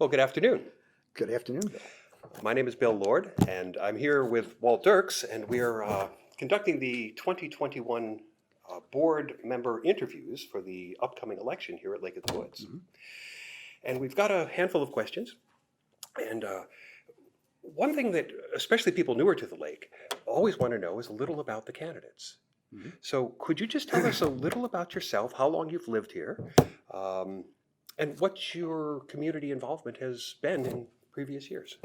Well, good afternoon. Good afternoon, Bill. My name is Bill Lord, and I'm here with Walt Dirks, and we're conducting the 2021 board member interviews for the upcoming election here at Lake of the Woods. And we've got a handful of questions. And one thing that especially people newer to the lake always want to know is a little about the candidates. So could you just tell us a little about yourself, how long you've lived here, and what your community involvement has been in previous years?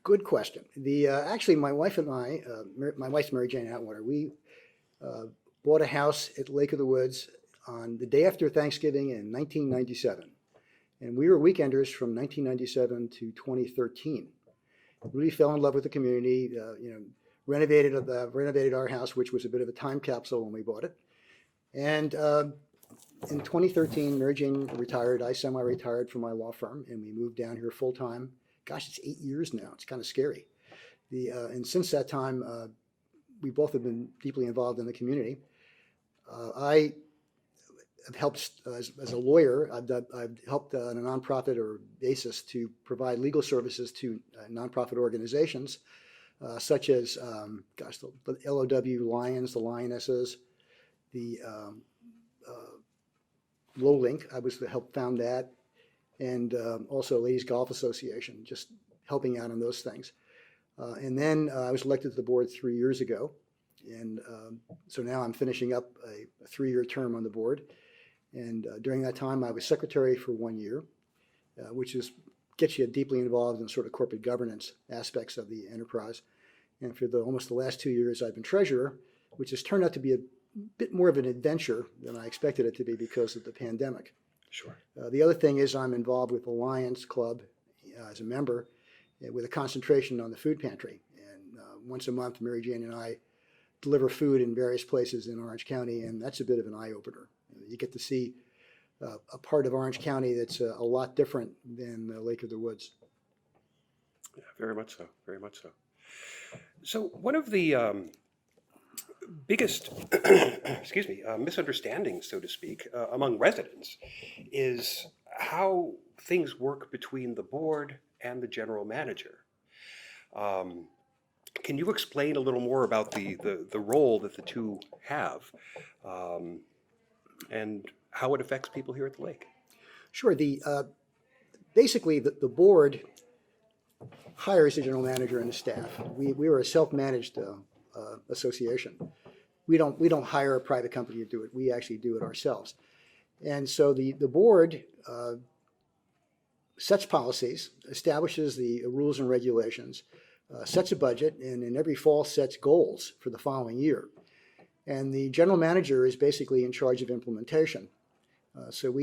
Good question. Actually, my wife and I, my wife's Mary Jane Atwater, we bought a house at Lake of the Woods on the day after Thanksgiving in 1997. And we were weekenders from 1997 to 2013. Really fell in love with the community, renovated our house, which was a bit of a time capsule when we bought it. And in 2013, Mary Jane retired. I semi-retired from my law firm, and we moved down here full time. Gosh, it's 8 years now. It's kind of scary. And since that time, we both have been deeply involved in the community. I have helped as a lawyer. I've helped on a nonprofit or basis to provide legal services to nonprofit organizations, such as the LOW Lions, the Lionesses, the Link. I was the help found that, and also Ladies Golf Association, just helping out on those things. And then I was elected to the board 3 years ago, and so now I'm finishing up a 3-year term on the board. And during that time, I was secretary for 1 year, which gets you deeply involved in sort of corporate governance aspects of the enterprise. And for almost the last 2 years, I've been treasurer, which has turned out to be a bit more of an adventure than I expected it to be because of the pandemic. Sure. The other thing is I'm involved with the Lions Club as a member with a concentration on the food pantry. And once a month, Mary Jane and I deliver food in various places in Orange County, and that's a bit of an eye-opener. You get to see a part of Orange County that's a lot different than Lake of the Woods. Yeah, very much so, very much so. So one of the biggest misunderstandings, so to speak, among residents is how things work between the board and the general manager. Can you explain a little more about the role that the two have and how it affects people here at the lake? Sure. Basically, the board hires the general manager and the staff. We are a self-managed association. We don't hire a private company to do it. We actually do it ourselves. And so the board sets policies, establishes the rules and regulations, sets a budget, and in every fall sets goals for the following year. And the general manager is basically in charge of implementation. So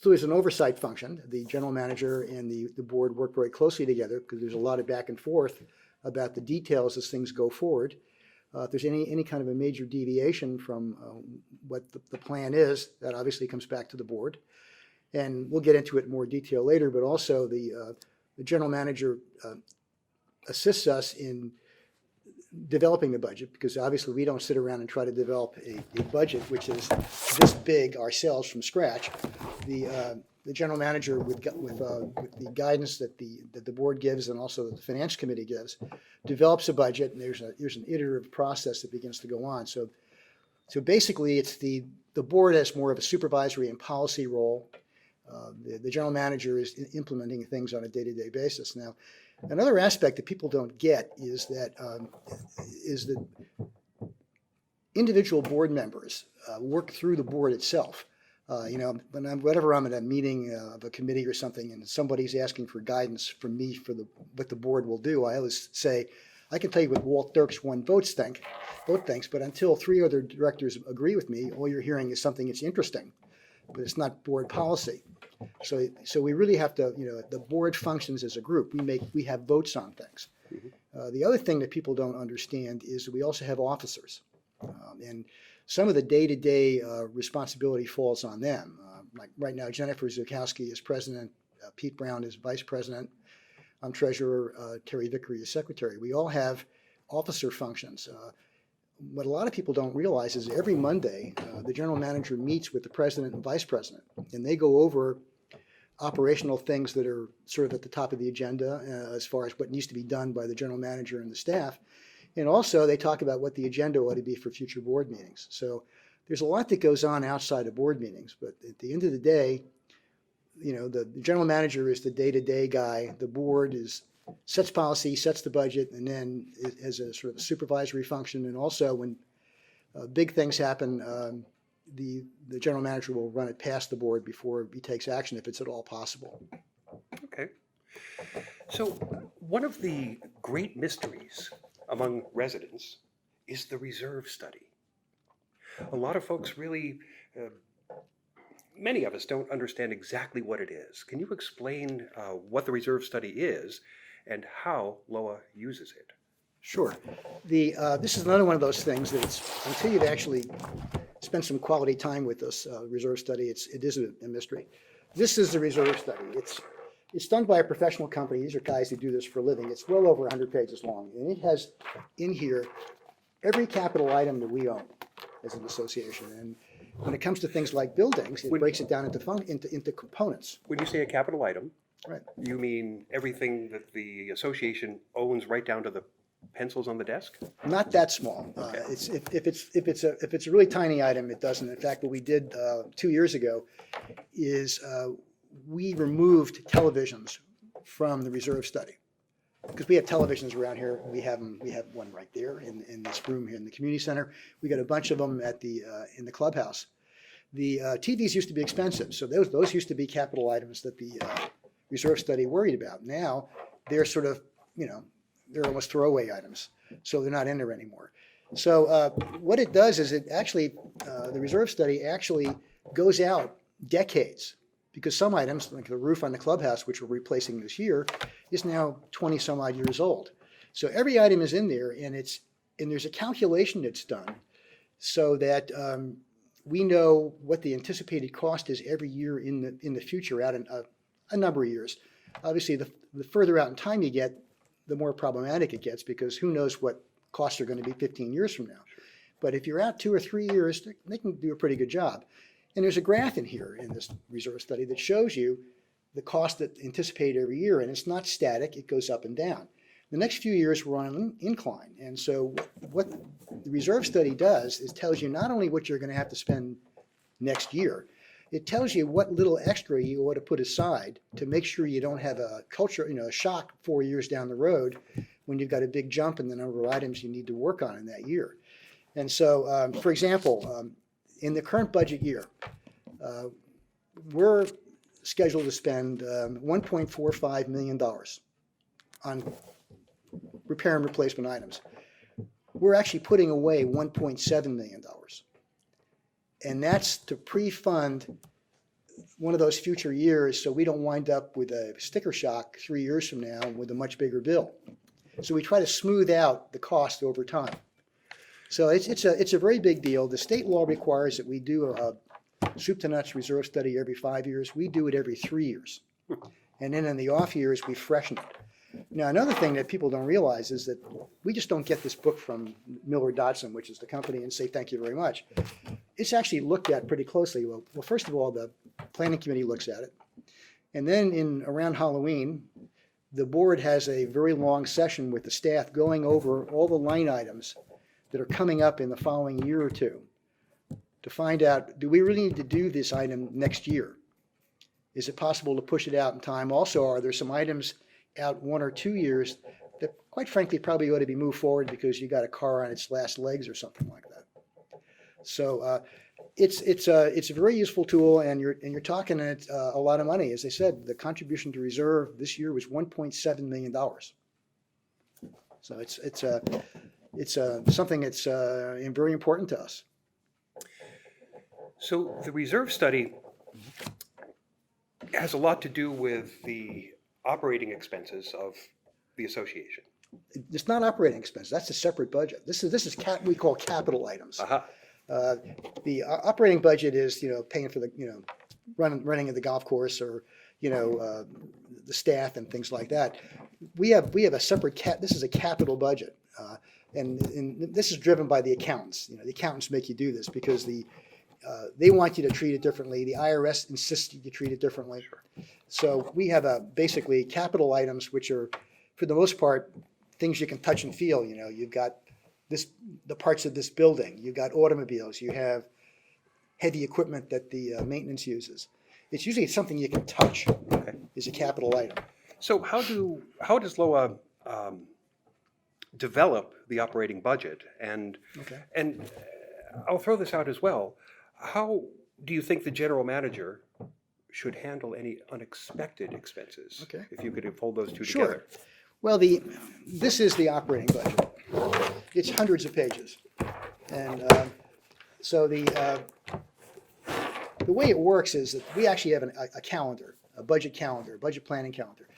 there's an oversight function. The general manager and the board work very closely together because there's a lot of back and forth about the details as things go forward. If there's any kind of a major deviation from what the plan is, that obviously comes back to the board. And we'll get into it in more detail later, but also the general manager assists us in developing the budget, because obviously we don't sit around and try to develop a budget which is this big ourselves from scratch. The general manager, with the guidance that the board gives and also that the finance committee gives, develops a budget, and there's an iterative process that begins to go on. So basically, it's the board has more of a supervisory and policy role. The general manager is implementing things on a day-to-day basis. Now, another aspect that people don't get is that individual board members work through the board itself. Whenever I'm at a meeting of a committee or something and somebody's asking for guidance from me for what the board will do, I always say, I can tell you what Walt Dirks vote thinks, but until 3 other directors agree with me, all you're hearing is something that's interesting, but it's not board policy. So we really have to, the board functions as a group. We have votes on things. The other thing that people don't understand is that we also have officers. And some of the day-to-day responsibility falls on them. Like right now, Jennifer Zukowski is president, Pete Brown is vice president, I'm treasurer, Terry Vickery is secretary. We all have officer functions. What a lot of people don't realize is every Monday, the general manager meets with the president and vice president, and they go over operational things that are sort of at the top of the agenda as far as what needs to be done by the general manager and the staff. And also they talk about what the agenda ought to be for future board meetings. So there's a lot that goes on outside of board meetings, but at the end of the day, the general manager is the day-to-day guy. The board sets policy, sets the budget, and then as a sort of a supervisory function. And also when big things happen, the general manager will run it past the board before he takes action if it's at all possible. Okay. So one of the great mysteries among residents is the reserve study. A lot of folks really, many of us don't understand exactly what it is. Can you explain what the reserve study is and how Lowa uses it? Sure. This is another one of those things that until you've actually spent some quality time with this reserve study, it is a mystery. This is the reserve study. It's done by a professional company. These are guys who do this for a living. It's well over 100 pages long, and it has in here every capital item that we own as an association. And when it comes to things like buildings, it breaks it down into components. When you say a capital item, Right. you mean everything that the association owns right down to the pencils on the desk? Not that small. If it's a really tiny item, it doesn't. In fact, what we did 2 years ago is we removed televisions from the reserve study because we have televisions around here. We have one right there in this room here in the community center. We got a bunch of them in the clubhouse. The TVs used to be expensive, so those used to be capital items that the reserve study worried about. Now they're sort of they're almost throwaway items, so they're not in there anymore. So what it does is it actually, the reserve study actually goes out decades because some items, like the roof on the clubhouse, which we're replacing this year, is now 20 some odd years old. So every item is in there, and there's a calculation that's done so that we know what the anticipated cost is every year in the future out in a number of years. Obviously, the further out in time you get, the more problematic it gets because who knows what costs are going to be 15 years from now. But if you're out 2 or 3 years, they can do a pretty good job. And there's a graph in here in this reserve study that shows you the cost that anticipated every year, and it's not static, it goes up and down. The next few years we're on an incline, and so what the reserve study does is tells you not only what you're going to have to spend next year, it tells you what little extra you ought to put aside to make sure you don't have a a shock 4 years down the road when you've got a big jump in the number of items you need to work on in that year. And so, for example, in the current budget year, we're scheduled to spend $1.45 million on repair and replacement items. We're actually putting away $1.7 million. And that's to pre-fund one of those future years so we don't wind up with a sticker shock 3 years from now with a much bigger bill. So we try to smooth out the cost over time. So it's a very big deal. The state law requires that we do a soup to nuts reserve study every 5 years. We do it every 3 years. And then in the off years, we freshen it. Now, another thing that people don't realize is that we just don't get this book from Miller Dodson, which is the company, and say thank you very much. It's actually looked at pretty closely. Well, first of all, the planning committee looks at it. And then around Halloween, the board has a very long session with the staff going over all the line items that are coming up in the following year or two to find out, do we really need to do this item next year? Is it possible to push it out in time? Also, are there some items out 1 or 2 years that quite frankly probably ought to be moved forward because you got a car on its last legs or something like that? So it's a very useful tool, and you're talking a lot of money. As I said, the contribution to reserve this year was $1.7 million. So it's something that's very important to us. So the reserve study has a lot to do with the operating expenses of the association. It's not operating expenses. That's a separate budget. This is we call capital items. Uh-huh. The operating budget is paying for the running of the golf course or the staff and things like that. We have a separate this is a capital budget, and this is driven by the accountants. The accountants make you do this because the they want you to treat it differently. The IRS insists you treat it differently. Sure. So we have basically capital items, which are, for the most part, things you can touch and feel. You know, you've got the parts of this building. You've got automobiles. You have heavy equipment that the maintenance uses. It's usually something you can touch. Okay. Is a capital item. So how does Lowa develop the operating budget? And Okay. I'll throw this out as well. How do you think the general manager should handle any unexpected expenses? Okay. If you could fold those two Sure. together. Well, this is the operating budget. It's hundreds of pages, and so the way it works is that we actually have a calendar, a budget calendar, a budget planning calendar.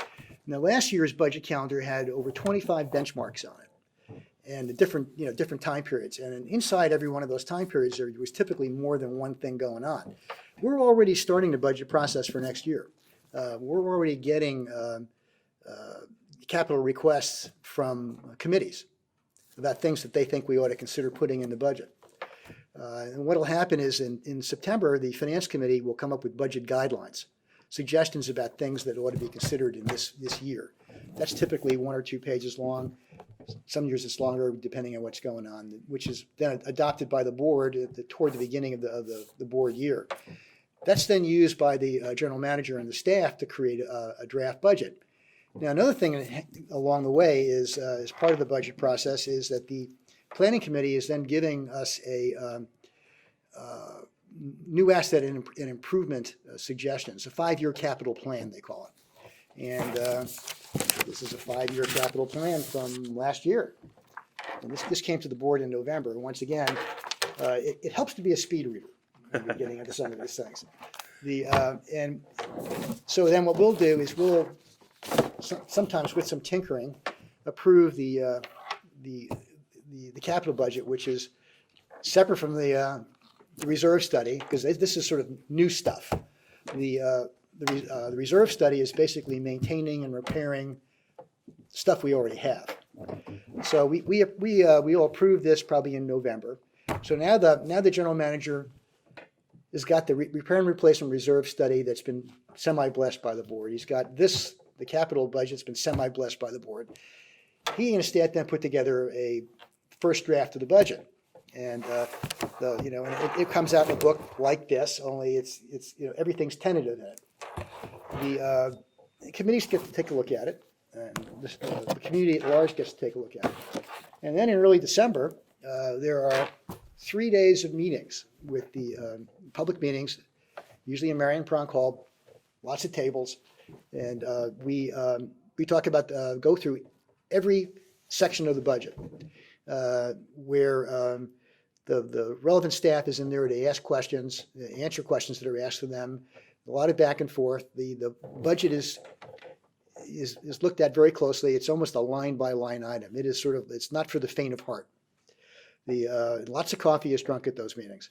Now, last year's budget calendar had over 25 benchmarks on it, and different time periods. And inside every one of those time periods, there was typically more than one thing going on. We're already starting the budget process for next year. We're already getting capital requests from committees about things that they think we ought to consider putting in the budget. And what will happen is in September, the Finance Committee will come up with budget guidelines, suggestions about things that ought to be considered in this year. That's typically 1 or 2 pages long. Some years it's longer, depending on what's going on, which is then adopted by the board toward the beginning of the board year. That's then used by the general manager and the staff to create a draft budget. Now, another thing along the way is, as part of the budget process, is that the planning committee is then giving us a new asset and improvement suggestions, a 5-year capital plan, they call it. And this is a 5-year capital plan from last year. And this came to the board in November. And once again, it helps to be a speed reader when you're getting into some of these things. And so then what we'll do is we'll, sometimes with some tinkering, approve the capital budget, which is separate from the reserve study, because this is sort of new stuff. The reserve study is basically maintaining and repairing stuff we already have. So we'll approve this probably in November. So now the general manager has got the repair and replacement reserve study that's been semi-blessed by the board. He's got the capital budget's been semi-blessed by the board. He and his staff then put together a first draft of the budget. And and it comes out in a book like this, only it's everything's tentative in it. The committees get to take a look at it, and the community at large gets to take a look at it. And then in early December, there are 3 days of meetings with the public meetings, usually in Marion Pronk Hall, lots of tables, and we talk about go through every section of the budget where the relevant staff is in there to ask questions, answer questions that are asked of them. A lot of back and forth. The budget is looked at very closely. It's almost a line by line item. It is it's not for the faint of heart. Lots of coffee is drunk at those meetings.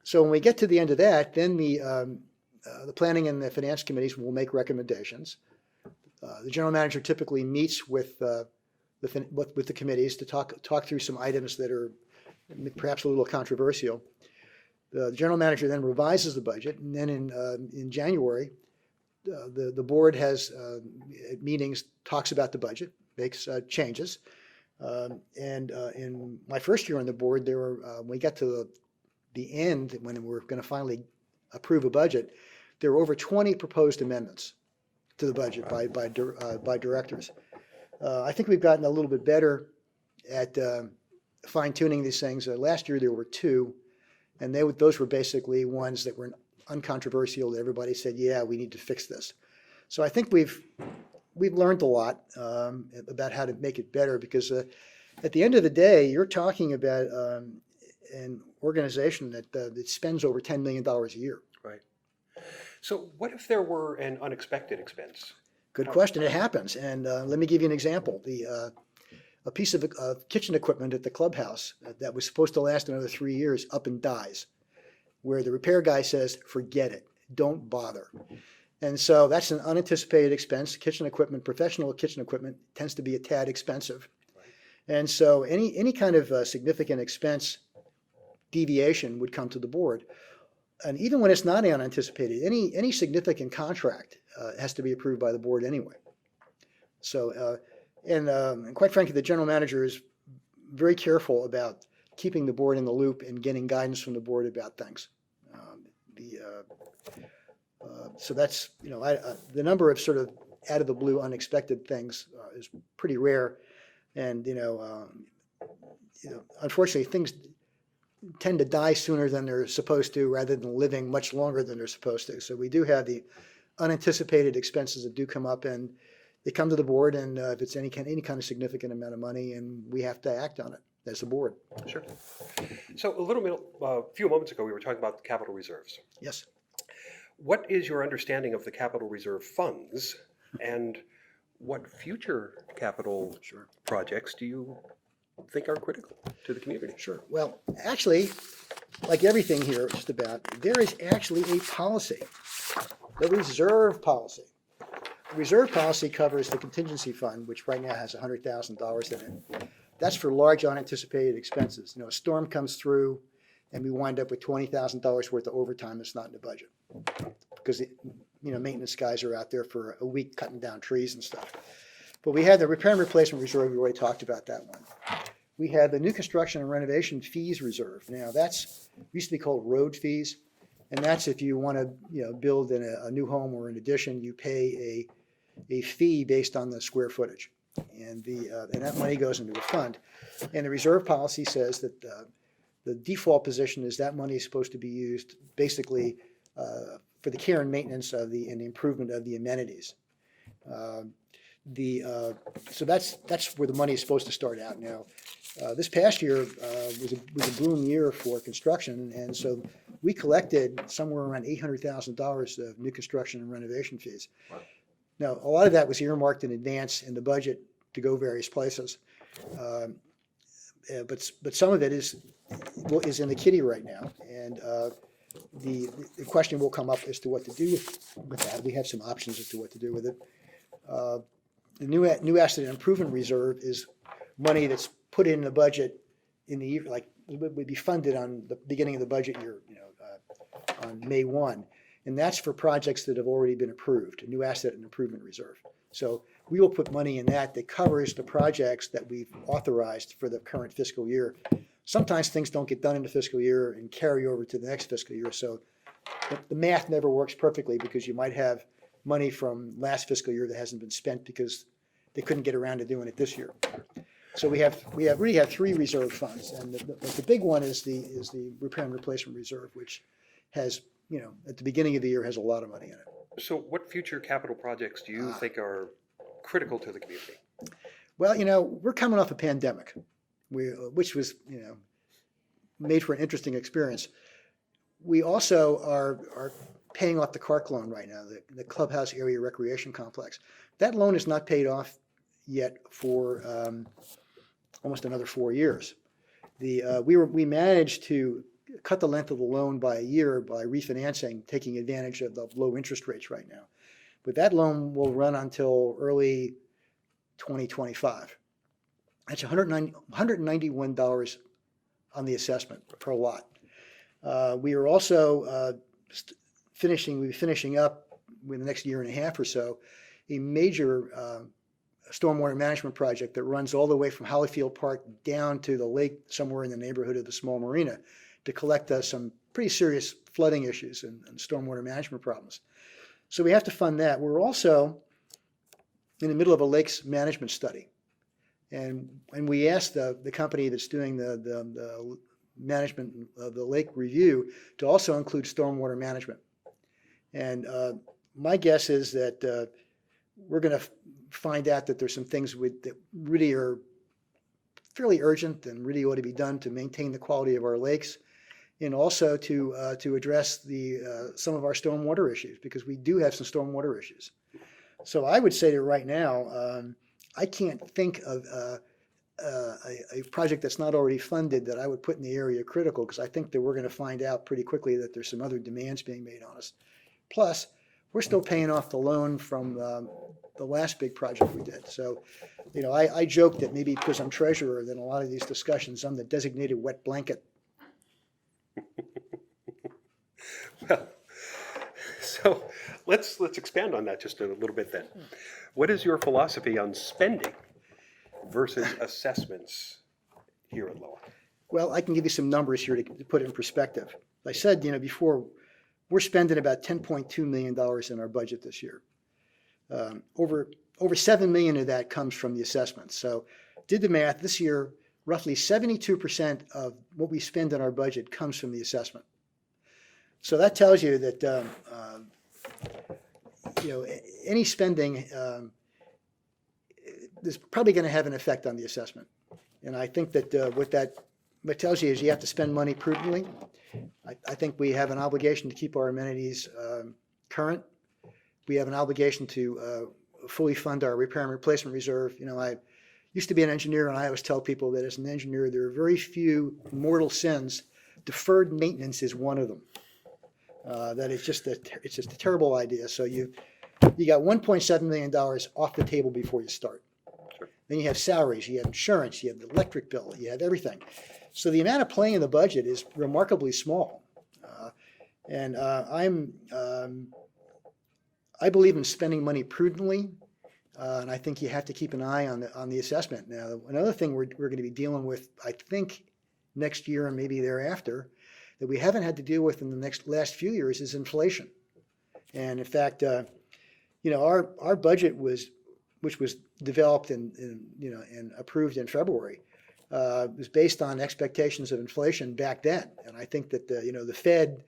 So when we get to the end of that, then the planning and the finance committees will make recommendations. The general manager typically meets with the committees to talk through some items that are perhaps a little controversial. The general manager then revises the budget, and then in January, the board has meetings, talks about the budget, makes changes. And in my first year on the board, when we got to the end, when we're going to finally approve a budget, there were over 20 proposed amendments to the budget by directors. I think we've gotten a little bit better at fine-tuning these things. Last year there were 2, and those were basically ones that were uncontroversial. Everybody said, yeah, we need to fix this. So I think we've learned a lot about how to make it better, because at the end of the day, you're talking about an organization that spends over $10 million a year. Right. So what if there were an unexpected expense? Good question. It happens. And let me give you an example. A piece of kitchen equipment at the clubhouse that was supposed to last another 3 years up and dies, where the repair guy says, forget it, don't bother. And so that's an unanticipated expense. Kitchen equipment, professional kitchen equipment, tends to be a tad expensive. Right. And so any kind of significant expense deviation would come to the board. And even when it's not unanticipated, any significant contract has to be approved by the board anyway. So, and quite frankly, the general manager is very careful about keeping the board in the loop and getting guidance from the board about things. So that's, the number of sort of out of the blue unexpected things is pretty rare. And, unfortunately, things tend to die sooner than they're supposed to rather than living much longer than they're supposed to. So we do have the unanticipated expenses that do come up, and they come to the board, and if it's any kind of significant amount of money, and we have to act on it as a board. Sure. So a few moments ago, we were talking about the capital reserves. Yes. What is your understanding of the capital reserve funds, and what future capital projects do you think are critical to the community? Sure. Well, actually, like everything here, just about, there is actually a policy, the reserve policy. The reserve policy covers the contingency fund, which right now has $100,000 in it. That's for large unanticipated expenses. A storm comes through, and we wind up with $20,000 worth of overtime that's not in the budget, because maintenance guys are out there for a week cutting down trees and stuff. But we had the repair and replacement reserve. We already talked about that one. We had the new construction and renovation fees reserve. Now that's used to be called road fees, and that's if you want to build in a new home or an addition, you pay a fee based on the square footage, and that money goes into a fund. And the reserve policy says that the default position is that money is supposed to be used basically for the care and maintenance of and the improvement of the amenities. So that's where the money is supposed to start out. Now, this past year was a boom year for construction, and so we collected somewhere around $800,000 of new construction and renovation fees. Wow. Now, a lot of that was earmarked in advance in the budget to go various places, but some of it is in the kitty right now, and the question will come up as to what to do with that. We have some options as to what to do with it. The new asset improvement reserve is money that's put in the budget in the year, like would be funded on the beginning of the budget year, on May 1. And that's for projects that have already been approved, a new asset and improvement reserve. So we will put money in that covers the projects that we've authorized for the current fiscal year. Sometimes things don't get done in the fiscal year and carry over to the next fiscal year. So the math never works perfectly, because you might have money from last fiscal year that hasn't been spent because they couldn't get around to doing it this year. So we really have three reserve funds, and the big one is the repair and replacement reserve, which has, at the beginning of the year has a lot of money in it. So what future capital projects do you think are critical to the community? Well, we're coming off a pandemic, which was, made for an interesting experience. We also are paying off the Clark loan right now, the clubhouse area recreation complex. That loan is not paid off yet for almost another 4 years. We managed to cut the length of the loan by a year by refinancing, taking advantage of the low interest rates right now. But that loan will run until early 2025. That's $191 on the assessment per lot. We are also finishing up in the next year and a half or so a major stormwater management project that runs all the way from Hollyfield Park down to the lake somewhere in the neighborhood of the small marina to collect some pretty serious flooding issues and stormwater management problems. So we have to fund that. We're also in the middle of a lakes management study. And we asked the company that's doing the management of the lake review to also include stormwater management. And my guess is that we're going to find out that there's some things that really are fairly urgent and really ought to be done to maintain the quality of our lakes, and also to address some of our stormwater issues, because we do have some stormwater issues. So I would say that right now, I can't think of a project that's not already funded that I would put in the area critical, because I think that we're going to find out pretty quickly that there's some other demands being made on us. Plus, we're still paying off the loan from the last big project we did. So, I joke that maybe because I'm treasurer, that in a lot of these discussions, I'm the designated wet blanket Well, so let's expand on that just a little bit then. What is your philosophy on spending versus assessments here at Lowa? Well, I can give you some numbers here to put it in perspective. I said, before, we're spending about $10.2 million in our budget this year. Over $7 million of that comes from the assessments. So did the math, this year, roughly 72% of what we spend in our budget comes from the assessment. So that tells you that any spending is probably going to have an effect on the assessment. And I think that what tells you is you have to spend money prudently. I think we have an obligation to keep our amenities current. We have an obligation to fully fund our repair and replacement reserve. I used to be an engineer, and I always tell people that as an engineer, there are very few mortal sins. Deferred maintenance is one of them. That it's just a terrible idea. So you got $1.7 million off the table before you start. Sure. Then you have salaries, you have insurance, you have the electric bill, you have everything. So the amount of play in the budget is remarkably small. I believe in spending money prudently, and I think you have to keep an eye on the assessment. Now, another thing we're going to be dealing with, I think, next year and maybe thereafter, that we haven't had to deal with in the last few years is inflation. And in fact, our budget which was developed and approved in February, was based on expectations of inflation back then. And I think that the Fed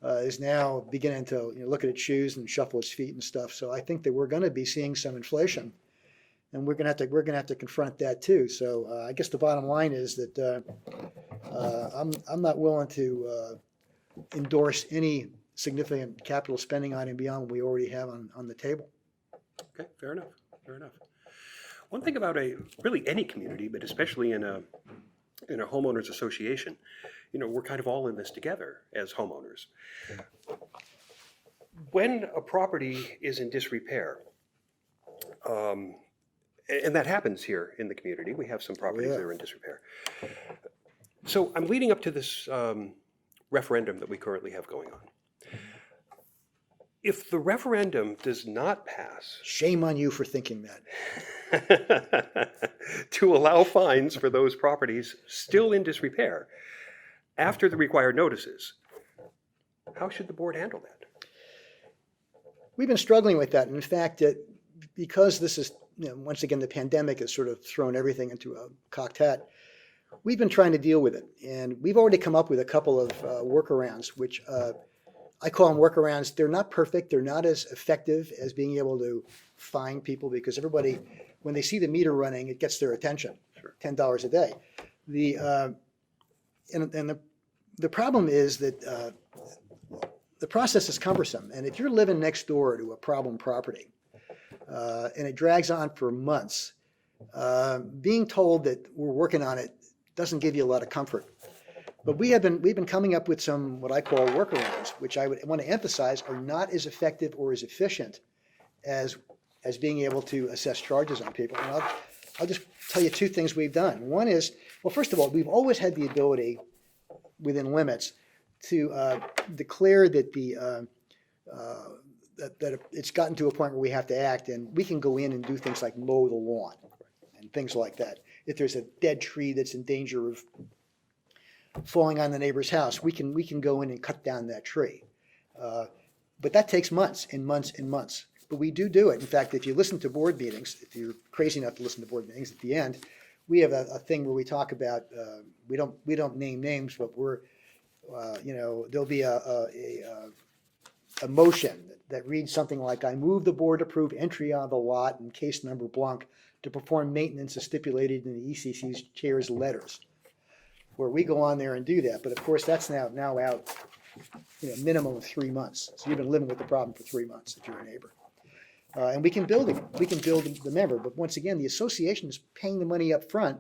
is now beginning to look at its shoes and shuffle its feet and stuff. So I think that we're going to be seeing some inflation, and we're going to have to confront that too. So I guess the bottom line is that I'm not willing to endorse any significant capital spending item beyond what we already have on the table. Okay, fair enough. Fair enough. One thing about really any community, but especially in a homeowners association, we're kind of all in this together as homeowners. When a property is in disrepair, and that happens here in the community, we have some properties that are in disrepair. So I'm leading up to this referendum that we currently have going on. If the referendum does not pass, shame on you for thinking that. To allow fines for those properties still in disrepair after the required notices, how should the board handle that? We've been struggling with that. And in fact, because this is, once again, the pandemic has sort of thrown everything into a cocked hat, we've been trying to deal with it. And we've already come up with a couple of workarounds, which I call them workarounds. They're not perfect. They're not as effective as being able to fine people, because everybody, when they see the meter running, it gets their attention. Sure. $10 a day. The problem is that the process is cumbersome. And if you're living next door to a problem property and it drags on for months, being told that we're working on it doesn't give you a lot of comfort. But we've been coming up with some what I call workarounds, which I would want to emphasize are not as effective or as efficient as being able to assess charges on people. And I'll just tell you two things we've done. One is, well, first of all, we've always had the ability, within limits, to declare that that it's gotten to a point where we have to act, and we can go in and do things like mow the lawn and things like that. If there's a dead tree that's in danger of falling on the neighbor's house, we can go in and cut down that tree. But that takes months and months and months. But we do it. In fact, if you listen to board meetings, if you're crazy enough to listen to board meetings, at the end, we have a thing where we talk about, we don't name names, but there'll be a motion that reads something like, I move the board approve entry on the lot in case number blank to perform maintenance as stipulated in the ECC's chair's letters, where we go on there and do that. But of course, that's now out, minimum of 3 months. So you've been living with the problem for 3 months if you're a neighbor. And we can build the member, but once again, the association is paying the money up front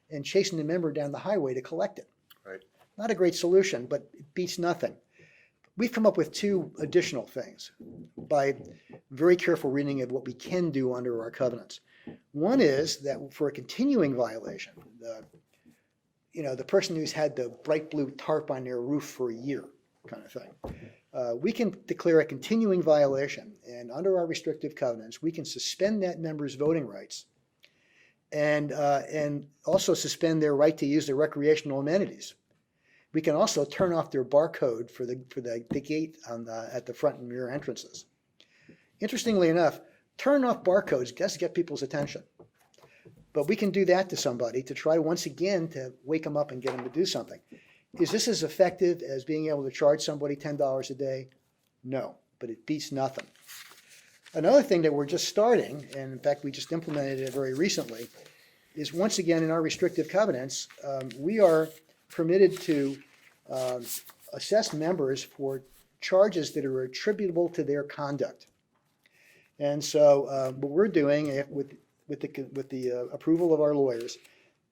and chasing the member down the highway to collect it. Right. Not a great solution, but it beats nothing. We've come up with two additional things by very careful reading of what we can do under our covenants. One is that for a continuing violation, the person who's had the bright blue tarp on their roof for a year, kind of thing. We can declare a continuing violation, and under our restrictive covenants, we can suspend that member's voting rights and also suspend their right to use their recreational amenities. We can also turn off their barcode for the gate at the front and rear entrances. Interestingly enough, turn off barcodes does get people's attention. But we can do that to somebody to try once again to wake them up and get them to do something. Is this as effective as being able to charge somebody $10 a day? No, but it beats nothing. Another thing that we're just starting, and in fact we just implemented it very recently, is once again in our restrictive covenants, we are permitted to assess members for charges that are attributable to their conduct. And so what we're doing with the approval of our lawyers,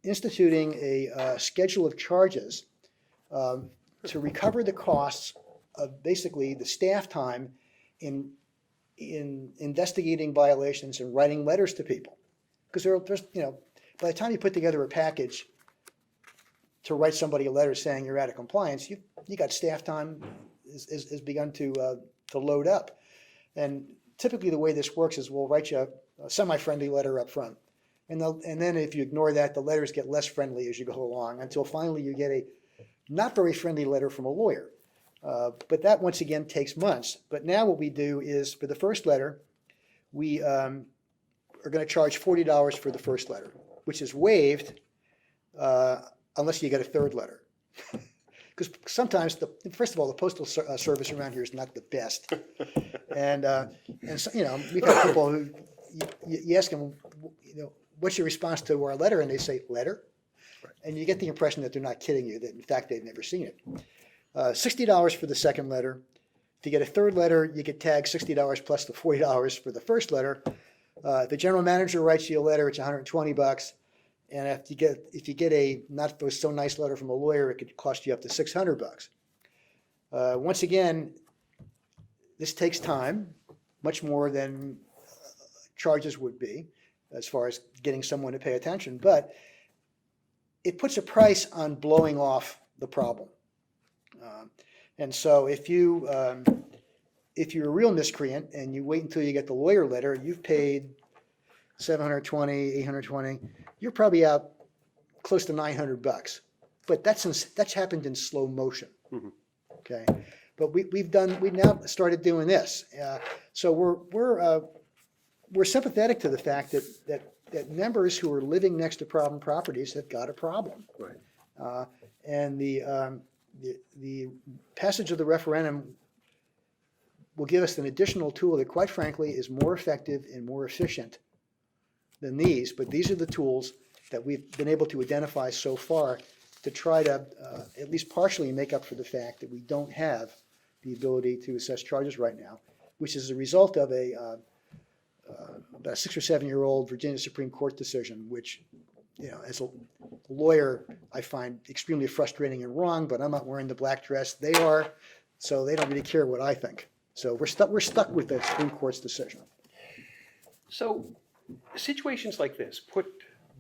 instituting a schedule of charges to recover the costs of basically the staff time in investigating violations and writing letters to people. Because there's, by the time you put together a package to write somebody a letter saying you're out of compliance, you got staff time has begun to load up. And typically the way this works is we'll write you a semi-friendly letter up front. And then if you ignore that, the letters get less friendly as you go along until finally you get a not very friendly letter from a lawyer. But that once again takes months. But now what we do is for the first letter, we are going to charge $40 for the first letter, which is waived unless you get a third letter. Because sometimes, first of all, the postal service around here is not the best. And so, we've had people who, you ask them, what's your response to our letter? And they say, letter? Right. And you get the impression that they're not kidding you, that in fact they've never seen it. $60 for the second letter. If you get a third letter, you get tagged $60 plus the $40 for the first letter. If the general manager writes you a letter, it's $120. And if you get a not so nice letter from a lawyer, it could cost you up to $600. Once again, this takes time, much more than charges would be, as far as getting someone to pay attention. But it puts a price on blowing off the problem. And so if you're a real miscreant and you wait until you get the lawyer letter, you've paid $720, $820. You're probably out close to $900. But that's happened in slow motion. Mm-hmm. Okay, but we've now started doing this. So we're sympathetic to the fact that members who are living next to problem properties have got a problem. Right. And the passage of the referendum will give us an additional tool that, quite frankly, is more effective and more efficient than these. But these are the tools that we've been able to identify so far to try to at least partially make up for the fact that we don't have the ability to assess charges right now, which is a result of about a 6 or 7 year old Virginia Supreme Court decision, which, as a lawyer, I find extremely frustrating and wrong, but I'm not wearing the black dress. They are, so they don't really care what I think. So we're stuck with the Supreme Court's decision. So situations like this put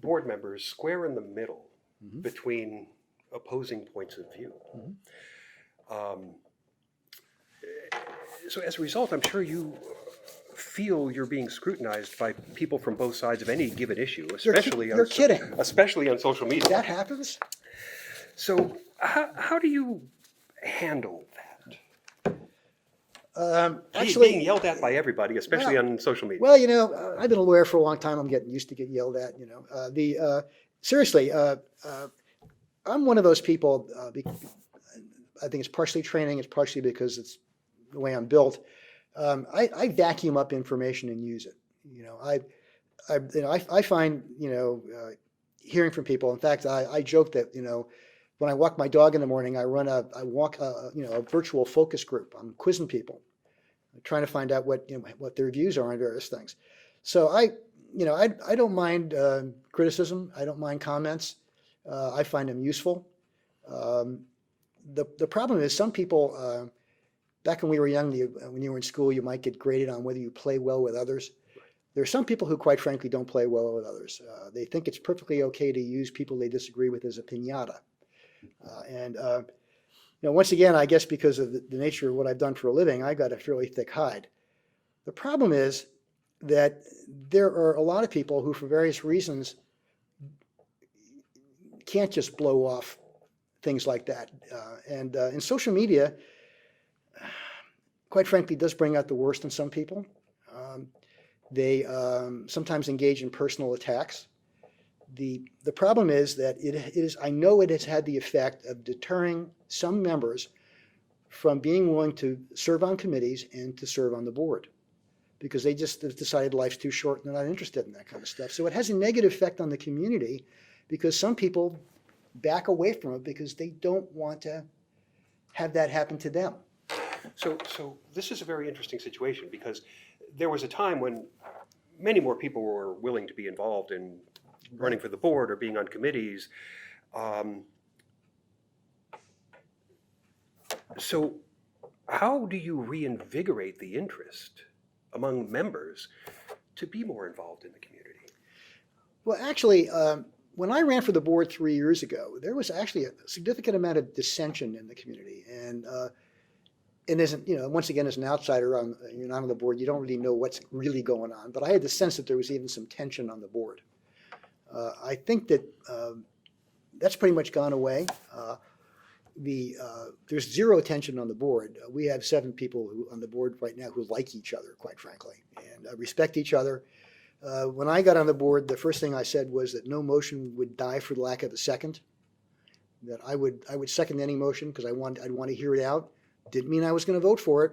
board members square in the middle mm-hmm. between opposing points of view. Mm-hmm. So as a result, I'm sure you feel you're being scrutinized by people from both sides of any given issue, especially you're kidding. Especially on social media. That happens? So how do you handle that? Actually, being yelled at by everybody, especially on social media. Well, I've been a lawyer for a long time. I'm getting used to get yelled at. Seriously, I'm one of those people. I think it's partially training. It's partially because it's the way I'm built. I vacuum up information and use it. I find hearing from people. In fact, I joke that when I walk my dog in the morning, I walk a virtual focus group. I'm quizzing people, trying to find out what their views are on various things. So I don't mind criticism. I don't mind comments. I find them useful. The problem is some people. Back when we were young, when you were in school, you might get graded on whether you play well with others. There are some people who, quite frankly, don't play well with others. They think it's perfectly okay to use people they disagree with as a piñata. Once again, I guess because of the nature of what I've done for a living, I got a fairly thick hide. The problem is that there are a lot of people who, for various reasons, can't just blow off things like that. And social media, quite frankly, does bring out the worst in some people. They sometimes engage in personal attacks. The problem is that I know it has had the effect of deterring some members from being willing to serve on committees and to serve on the board, because they just have decided life's too short and they're not interested in that kind of stuff. So it has a negative effect on the community because some people back away from it because they don't want to have that happen to them. So this is a very interesting situation because there was a time when many more people were willing to be involved in running for the board or being on committees. So how do you reinvigorate the interest among members to be more involved in the community? Well, actually, when I ran for the board 3 years ago, there was actually a significant amount of dissension in the community. And once again, as an outsider, you're not on the board, you don't really know what's really going on. But I had the sense that there was even some tension on the board. I think that that's pretty much gone away. There's zero tension on the board. We have 7 people on the board right now who like each other, quite frankly, and respect each other. When I got on the board, the first thing I said was that no motion would die for lack of a second. That I would second any motion because I'd want to hear it out. Didn't mean I was going to vote for it,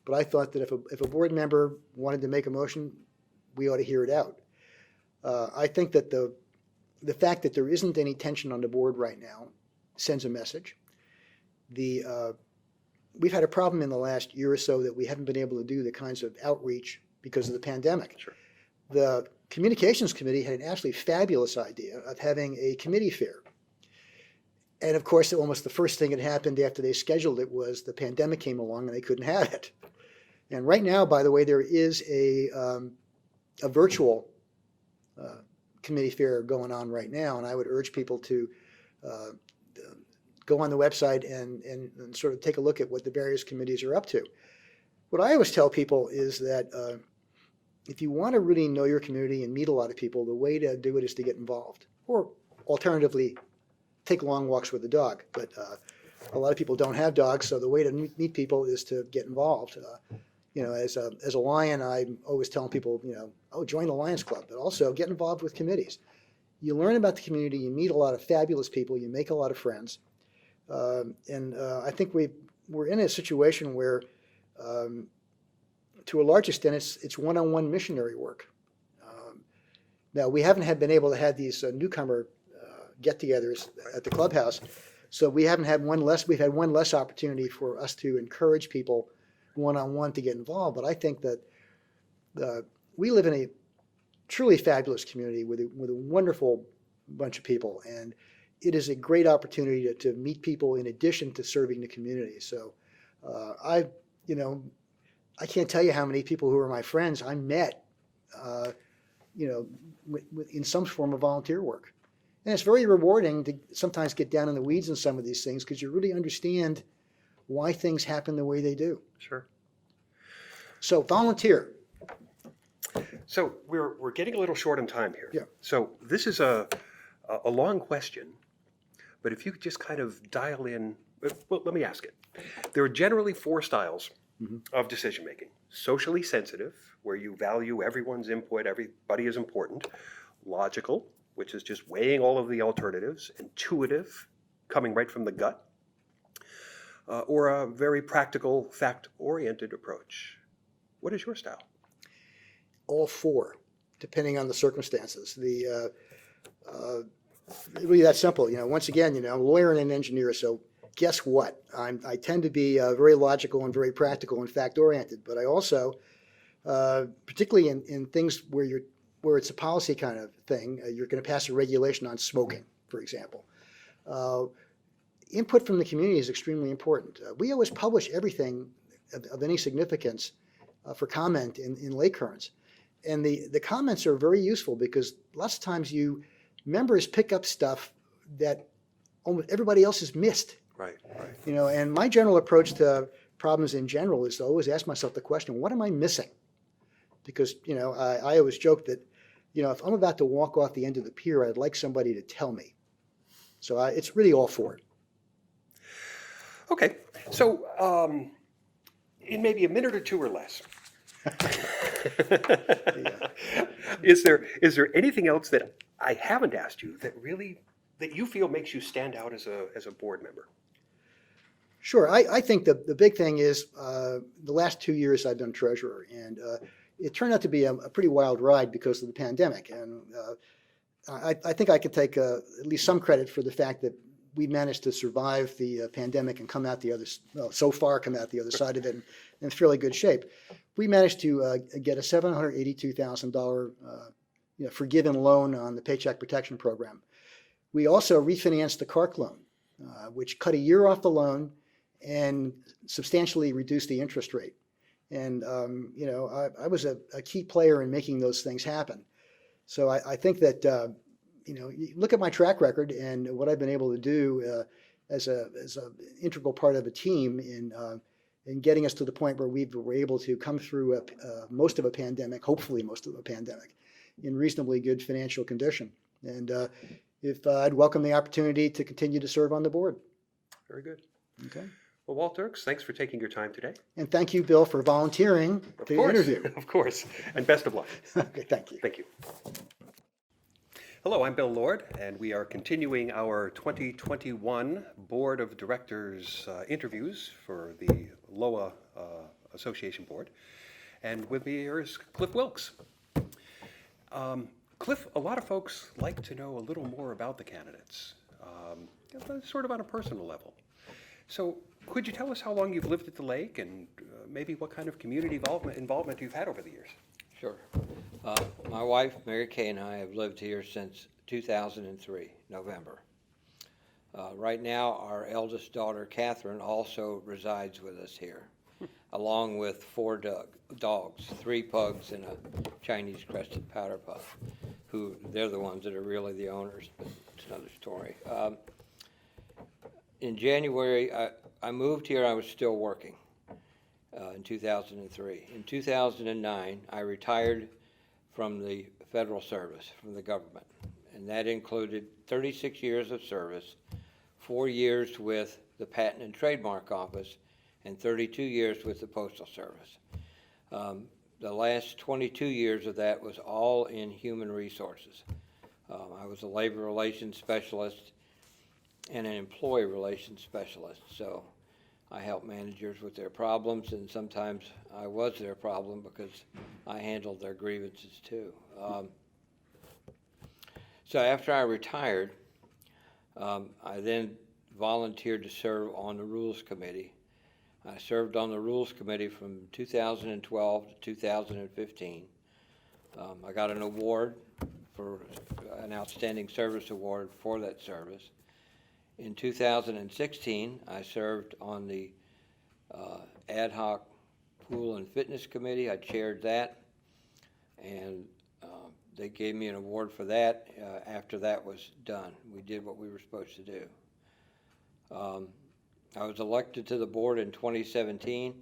but I thought that if a board member wanted to make a motion, we ought to hear it out. I think that the fact that there isn't any tension on the board right now sends a message. We've had a problem in the last year or so that we haven't been able to do the kinds of outreach because of the pandemic. Sure. The Communications Committee had an absolutely fabulous idea of having a committee fair. And of course, almost the first thing that happened after they scheduled it was the pandemic came along and they couldn't have it. And right now, by the way, there is a virtual committee fair going on right now, and I would urge people to go on the website and sort of take a look at what the various committees are up to. What I always tell people is that if you want to really know your community and meet a lot of people, the way to do it is to get involved, or alternatively, take long walks with a dog. But a lot of people don't have dogs, so the way to meet people is to get involved. As a Lion, I'm always telling people, join the Lions Club, but also get involved with committees. You learn about the community, you meet a lot of fabulous people, you make a lot of friends. And I think we're in a situation where, to a large extent, it's one-on-one missionary work. Now, we haven't been able to have these newcomer get-togethers at the clubhouse, so we've had one less opportunity for us to encourage people one-on-one to get involved. But I think that we live in a truly fabulous community with a wonderful bunch of people, and it is a great opportunity to meet people in addition to serving the community. So I can't tell you how many people who are my friends I met, in some form of volunteer work. And it's very rewarding to sometimes get down in the weeds in some of these things because you really understand why things happen the way they do. Sure. So volunteer. So we're getting a little short on time here. Yeah. So this is a long question, but if you could just kind of dial in, well, let me ask it. There are generally 4 styles of decision making: socially sensitive, where you value everyone's input, everybody is important; logical, which is just weighing all of the alternatives; intuitive, coming right from the gut; or a very practical, fact-oriented approach. What is your style? All 4, depending on the circumstances. Really that simple. Once again, I'm a lawyer and an engineer, so guess what? I tend to be very logical and very practical and fact-oriented, but I also, particularly in things where it's a policy kind of thing, you're going to pass a regulation on smoking, for example. Input from the community is extremely important. We always publish everything of any significance for comment in Lake Currents. And the comments are very useful because lots of times members pick up stuff that almost everybody else has missed. Right, right. And my general approach to problems in general is to always ask myself the question, what am I missing? Because, I always joke that, if I'm about to walk off the end of the pier, I'd like somebody to tell me. So it's really all for it. Okay, so in maybe a minute or two or less, is there anything else that I haven't asked you that you feel makes you stand out as a board member? Sure. I think the big thing is the last 2 years I've been treasurer, and it turned out to be a pretty wild ride because of the pandemic. And I think I could take at least some credit for the fact that we managed to survive the pandemic and come out the other side of it in fairly good shape. We managed to get a $782,000 forgiven loan on the Paycheck Protection Program. We also refinanced the CARC loan, which cut a year off the loan and substantially reduced the interest rate. And I was a key player in making those things happen. So I think that you look at my track record and what I've been able to do as an integral part of a team in getting us to the point where we were able to come through most of a pandemic, hopefully most of a pandemic, in reasonably good financial condition. And if I'd welcome the opportunity to continue to serve on the board. Very good. Okay. Well, Walt Dirks, thanks for taking your time today. And thank you, Bill, for volunteering to interview. Of course, and best of luck. Okay, thank you. Thank you. Hello, I'm Bill Lord, and we are continuing our 2021 Board of Directors interviews for the Lowa Association Board. And with me here is Cliff Wilkes. Cliff, a lot of folks like to know a little more about the candidates, sort of on a personal level. So could you tell us how long you've lived at the lake and maybe what kind of community involvement you've had over the years? Sure. My wife, Mary Kay, and I have lived here since 2003, November. Right now, our eldest daughter, Catherine, also resides with us here, along with 4 dogs, 3 pugs and a Chinese crested powder puff, who they're the ones that are really the owners, but it's another story. In January, I moved here, I was still working in 2003. In 2009, I retired from the federal service, from the government, and that included 36 years of service, 4 years with the Patent and Trademark Office, and 32 years with the Postal Service. The last 22 years of that was all in human resources. I was a labor relations specialist and an employee relations specialist, so I helped managers with their problems, and sometimes I was their problem because I handled their grievances too. So after I retired, I then volunteered to serve on the Rules Committee. I served on the Rules Committee from 2012 to 2015. I got an award for an Outstanding Service Award for that service. In 2016, I served on the Ad Hoc Pool and Fitness Committee. I chaired that, and they gave me an award for that after that was done. We did what we were supposed to do. I was elected to the board in 2017.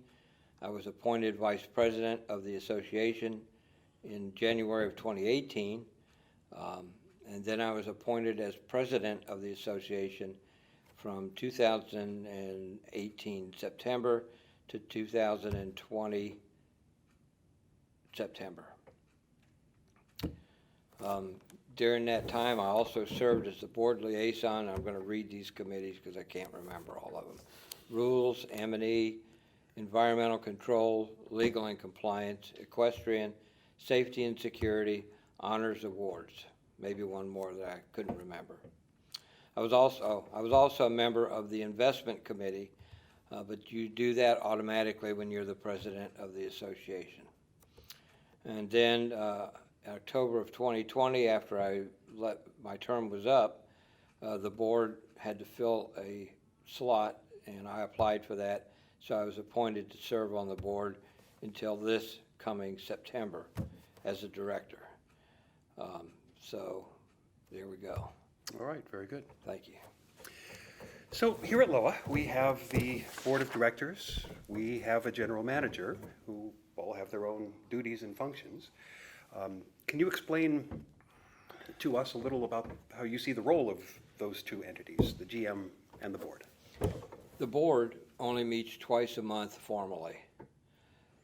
I was appointed vice president of the association in January of 2018, and then I was appointed as president of the association from 2018 September to 2020 September. During that time, I also served as the board liaison. I'm going to read these committees because I can't remember all of them. Rules, M&E, Environmental Control, Legal and Compliance, Equestrian, Safety and Security, Honors Awards. Maybe one more that I couldn't remember. I was also a member of the Investment Committee, but you do that automatically when you're the president of the association. And then October of 2020, after my term was up, the board had to fill a slot, and I applied for that, so I was appointed to serve on the board until this coming September. as a director. So there we go. All right, very good. Thank you. So here at Lowa, we have the board of directors, we have a general manager who all have their own duties and functions. Can you explain to us a little about how you see the role of those two entities, the GM and the board? The board only meets twice a month formally.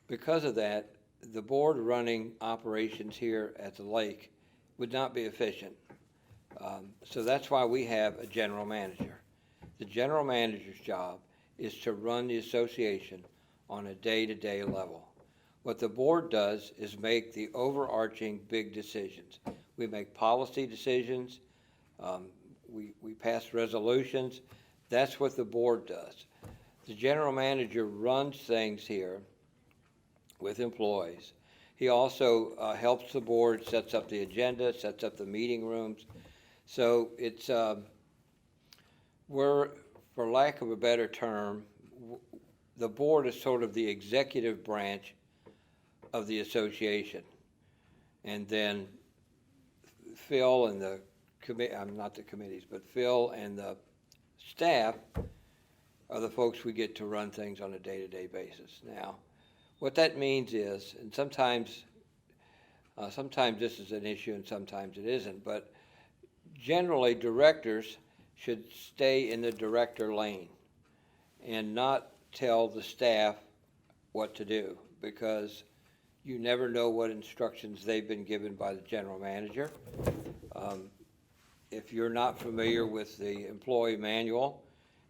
Because of that, the board running operations here at the lake would not be efficient. So that's why we have a general manager. The general manager's job is to run the association on a day-to-day level. What the board does is make the overarching big decisions. We make policy decisions, we pass resolutions. That's what the board does. The general manager runs things here with employees. He also helps the board, sets up the agenda, sets up the meeting rooms. So it's, we're, for lack of a better term, the board is sort of the executive branch of the association. And then Phil and the committee, not the committees, but Phil and the staff are the folks we get to run things on a day-to-day basis. Now, what that means is, and sometimes this is an issue and sometimes it isn't, but generally directors should stay in the director lane and not tell the staff what to do, because you never know what instructions they've been given by the general manager. If you're not familiar with the employee manual,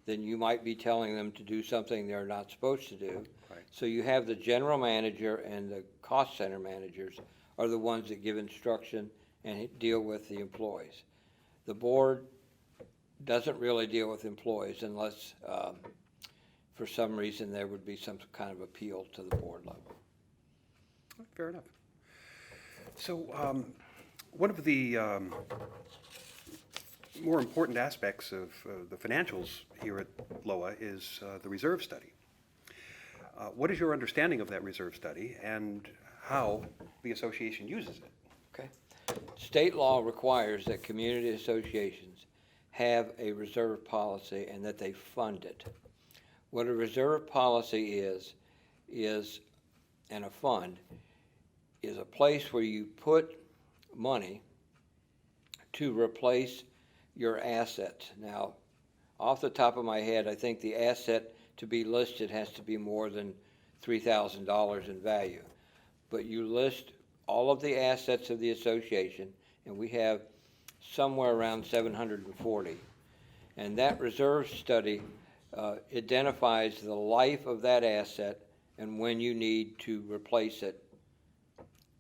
then you might be telling them to do something they're not supposed to do. Right. So you have the general manager and the cost center managers are the ones that give instruction and deal with the employees. The board doesn't really deal with employees unless for some reason there would be some kind of appeal to the board level. Fair enough. So one of the more important aspects of the financials here at Lowa is the reserve study. What is your understanding of that reserve study and how the association uses it? Okay. State law requires that community associations have a reserve policy and that they fund it. What a reserve policy is, and a fund, is a place where you put money to replace your assets. Now, off the top of my head, I think the asset to be listed has to be more than $3,000 in value. But you list all of the assets of the association, and we have somewhere around 740. And that reserve study identifies the life of that asset and when you need to replace it.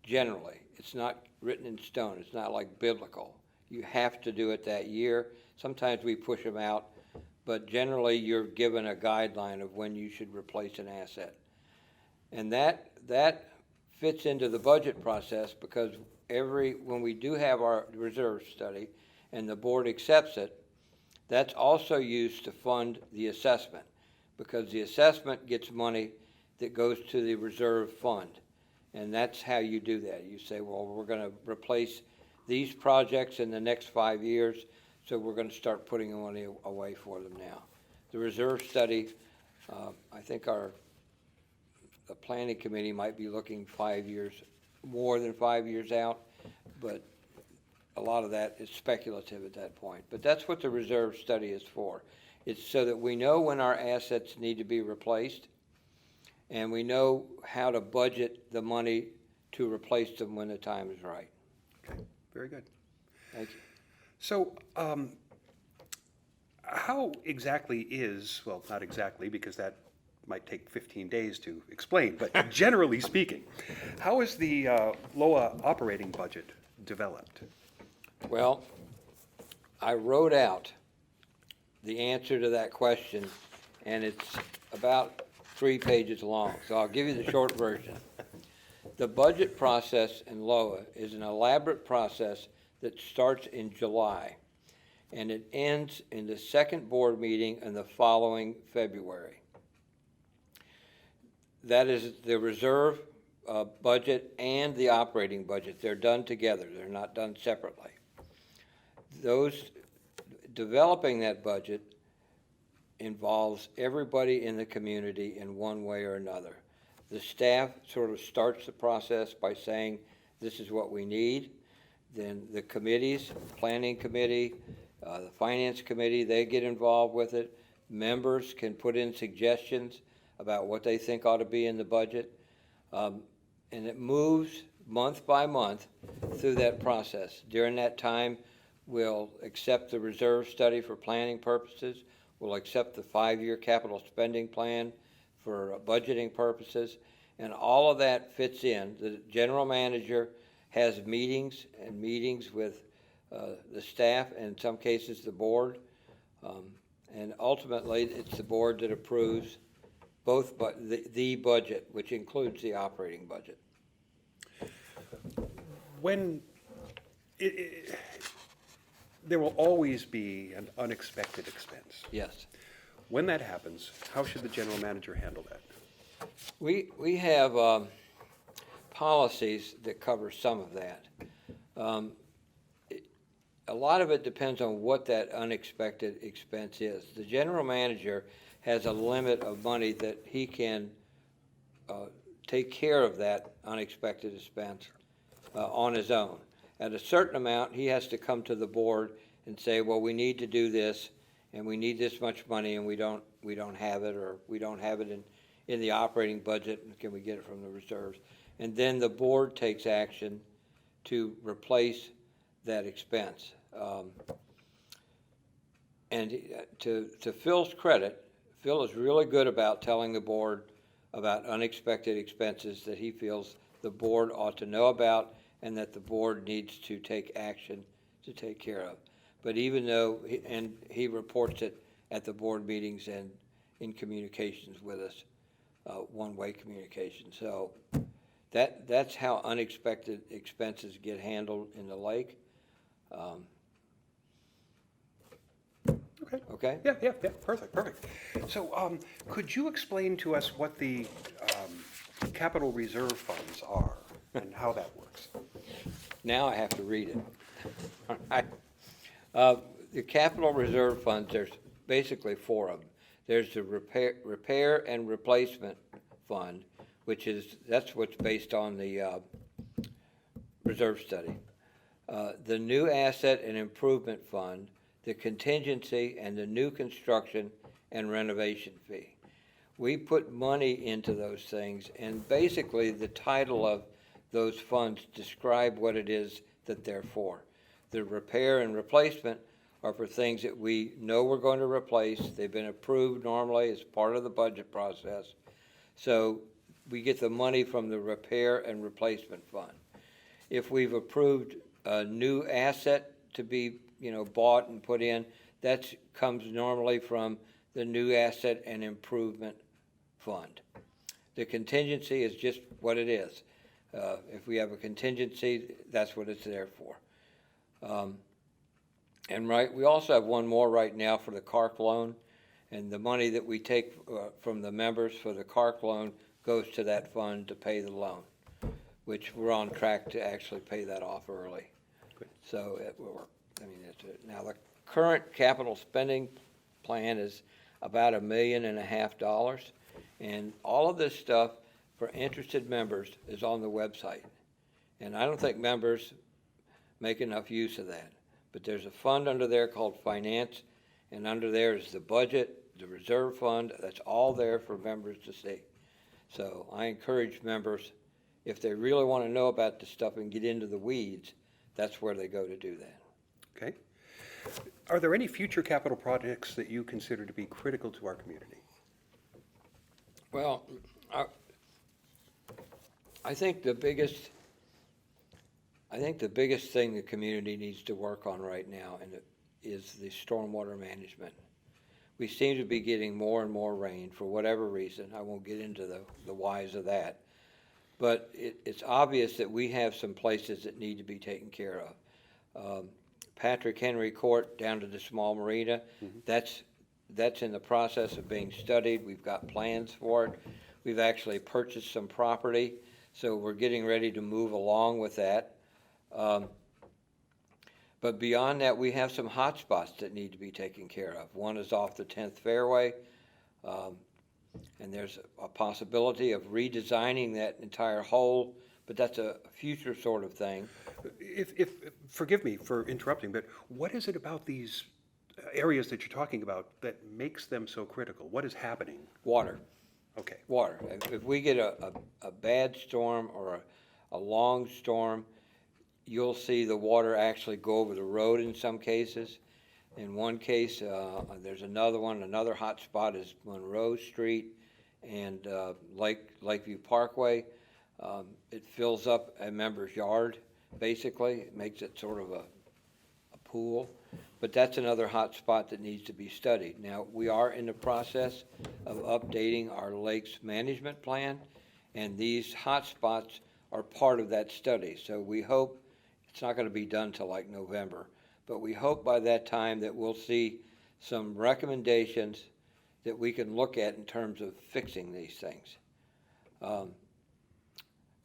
Generally, it's not written in stone. It's not like biblical. You have to do it that year. Sometimes we push them out, but generally you're given a guideline of when you should replace an asset. And that fits into the budget process, because when we do have our reserve study and the board accepts it, that's also used to fund the assessment, because the assessment gets money that goes to the reserve fund. And that's how you do that. You say, well, we're going to replace these projects in the next 5 years, so we're going to start putting the money away for them now. The reserve study, I think the planning committee might be looking 5 years, more than 5 years out, but a lot of that is speculative at that point. But that's what the reserve study is for. It's so that we know when our assets need to be replaced, and we know how to budget the money to replace them when the time is right. Okay, very good. Thank you. So how exactly is, well, not exactly, because that might take 15 days to explain, but generally speaking, how is the Lowa operating budget developed? Well, I wrote out the answer to that question, and it's about 3 pages long, so I'll give you the short version. The budget process in Lowa is an elaborate process that starts in July, and it ends in the second board meeting in the following February. That is the reserve budget and the operating budget. They're done together. They're not done separately. Developing that budget involves everybody in the community in one way or another. The staff sort of starts the process by saying, this is what we need. Then the committees, planning committee, the finance committee, they get involved with it. Members can put in suggestions about what they think ought to be in the budget. And it moves month by month through that process. During that time, we'll accept the reserve study for planning purposes. We'll accept the 5-year capital spending plan for budgeting purposes. And all of that fits in. The general manager has meetings with the staff, and in some cases the board. And ultimately, it's the board that approves both the budget, which includes the operating budget. When there will always be an unexpected expense. Yes. When that happens, how should the general manager handle that? We have policies that cover some of that. A lot of it depends on what that unexpected expense is. The general manager has a limit of money that he can take care of that unexpected expense on his own. At a certain amount, he has to come to the board and say, well, we need to do this, and we need this much money, and we don't have it, or we don't have it in the operating budget, and can we get it from the reserves? And then the board takes action to replace that expense. And to Phil's credit, Phil is really good about telling the board about unexpected expenses that he feels the board ought to know about and that the board needs to take action to take care of. But even though, he reports it at the board meetings and in communications with us, one-way communication. So that's how unexpected expenses get handled in the lake. Okay. Okay? Yeah, perfect. So, could you explain to us what the capital reserve funds are and how that works? Now I have to read it. All right. The capital reserve funds, there's basically 4 of them. There's the repair and replacement fund, that's what's based on the reserve study. The new asset and improvement fund, the contingency, and the new construction and renovation fee. We put money into those things, and basically the title of those funds describe what it is that they're for. The repair and replacement are for things that we know we're going to replace. They've been approved normally as part of the budget process. So we get the money from the repair and replacement fund. If we've approved a new asset to be bought and put in, that comes normally from the new asset and improvement fund. The contingency is just what it is. If we have a contingency, that's what it's there for. We also have one more right now for the CARC loan, and the money that we take from the members for the CARC loan goes to that fund to pay the loan, which we're on track to actually pay that off early. Good. So it will work. Now the current capital spending plan is about $1.5 million, and all of this stuff for interested members is on the website. And I don't think members make enough use of that. But there's a fund under there called Finance, and under there is the budget, the reserve fund. That's all there for members to see. So I encourage members, if they really want to know about this stuff and get into the weeds, that's where they go to do that. Okay. Are there any future capital projects that you consider to be critical to our community? Well, I think the biggest thing the community needs to work on right now is the stormwater management. We seem to be getting more and more rain for whatever reason. I won't get into the whys of that. But it's obvious that we have some places that need to be taken care of. Patrick Henry Court down to the small marina, that's in the process of being studied. We've got plans for it. We've actually purchased some property So we're getting ready to move along with that. But beyond that, we have some hot spots that need to be taken care of. One is off the 10th fairway, and there's a possibility of redesigning that entire hole, but that's a future sort of thing. If forgive me for interrupting, but what is it about these areas that you're talking about that makes them so critical? What is happening? Water. Okay. Water. If we get a bad storm or a long storm, you'll see the water actually go over the road in some cases. In one case, there's another one, another hot spot is Monroe Street and Lakeview Parkway. It fills up a member's yard, basically. It makes it sort of a pool. But that's another hot spot that needs to be studied. Now, we are in the process of updating our lakes management plan, and these hot spots are part of that study. So we hope, it's not going to be done till like November, but we hope by that time that we'll see some recommendations that we can look at in terms of fixing these things.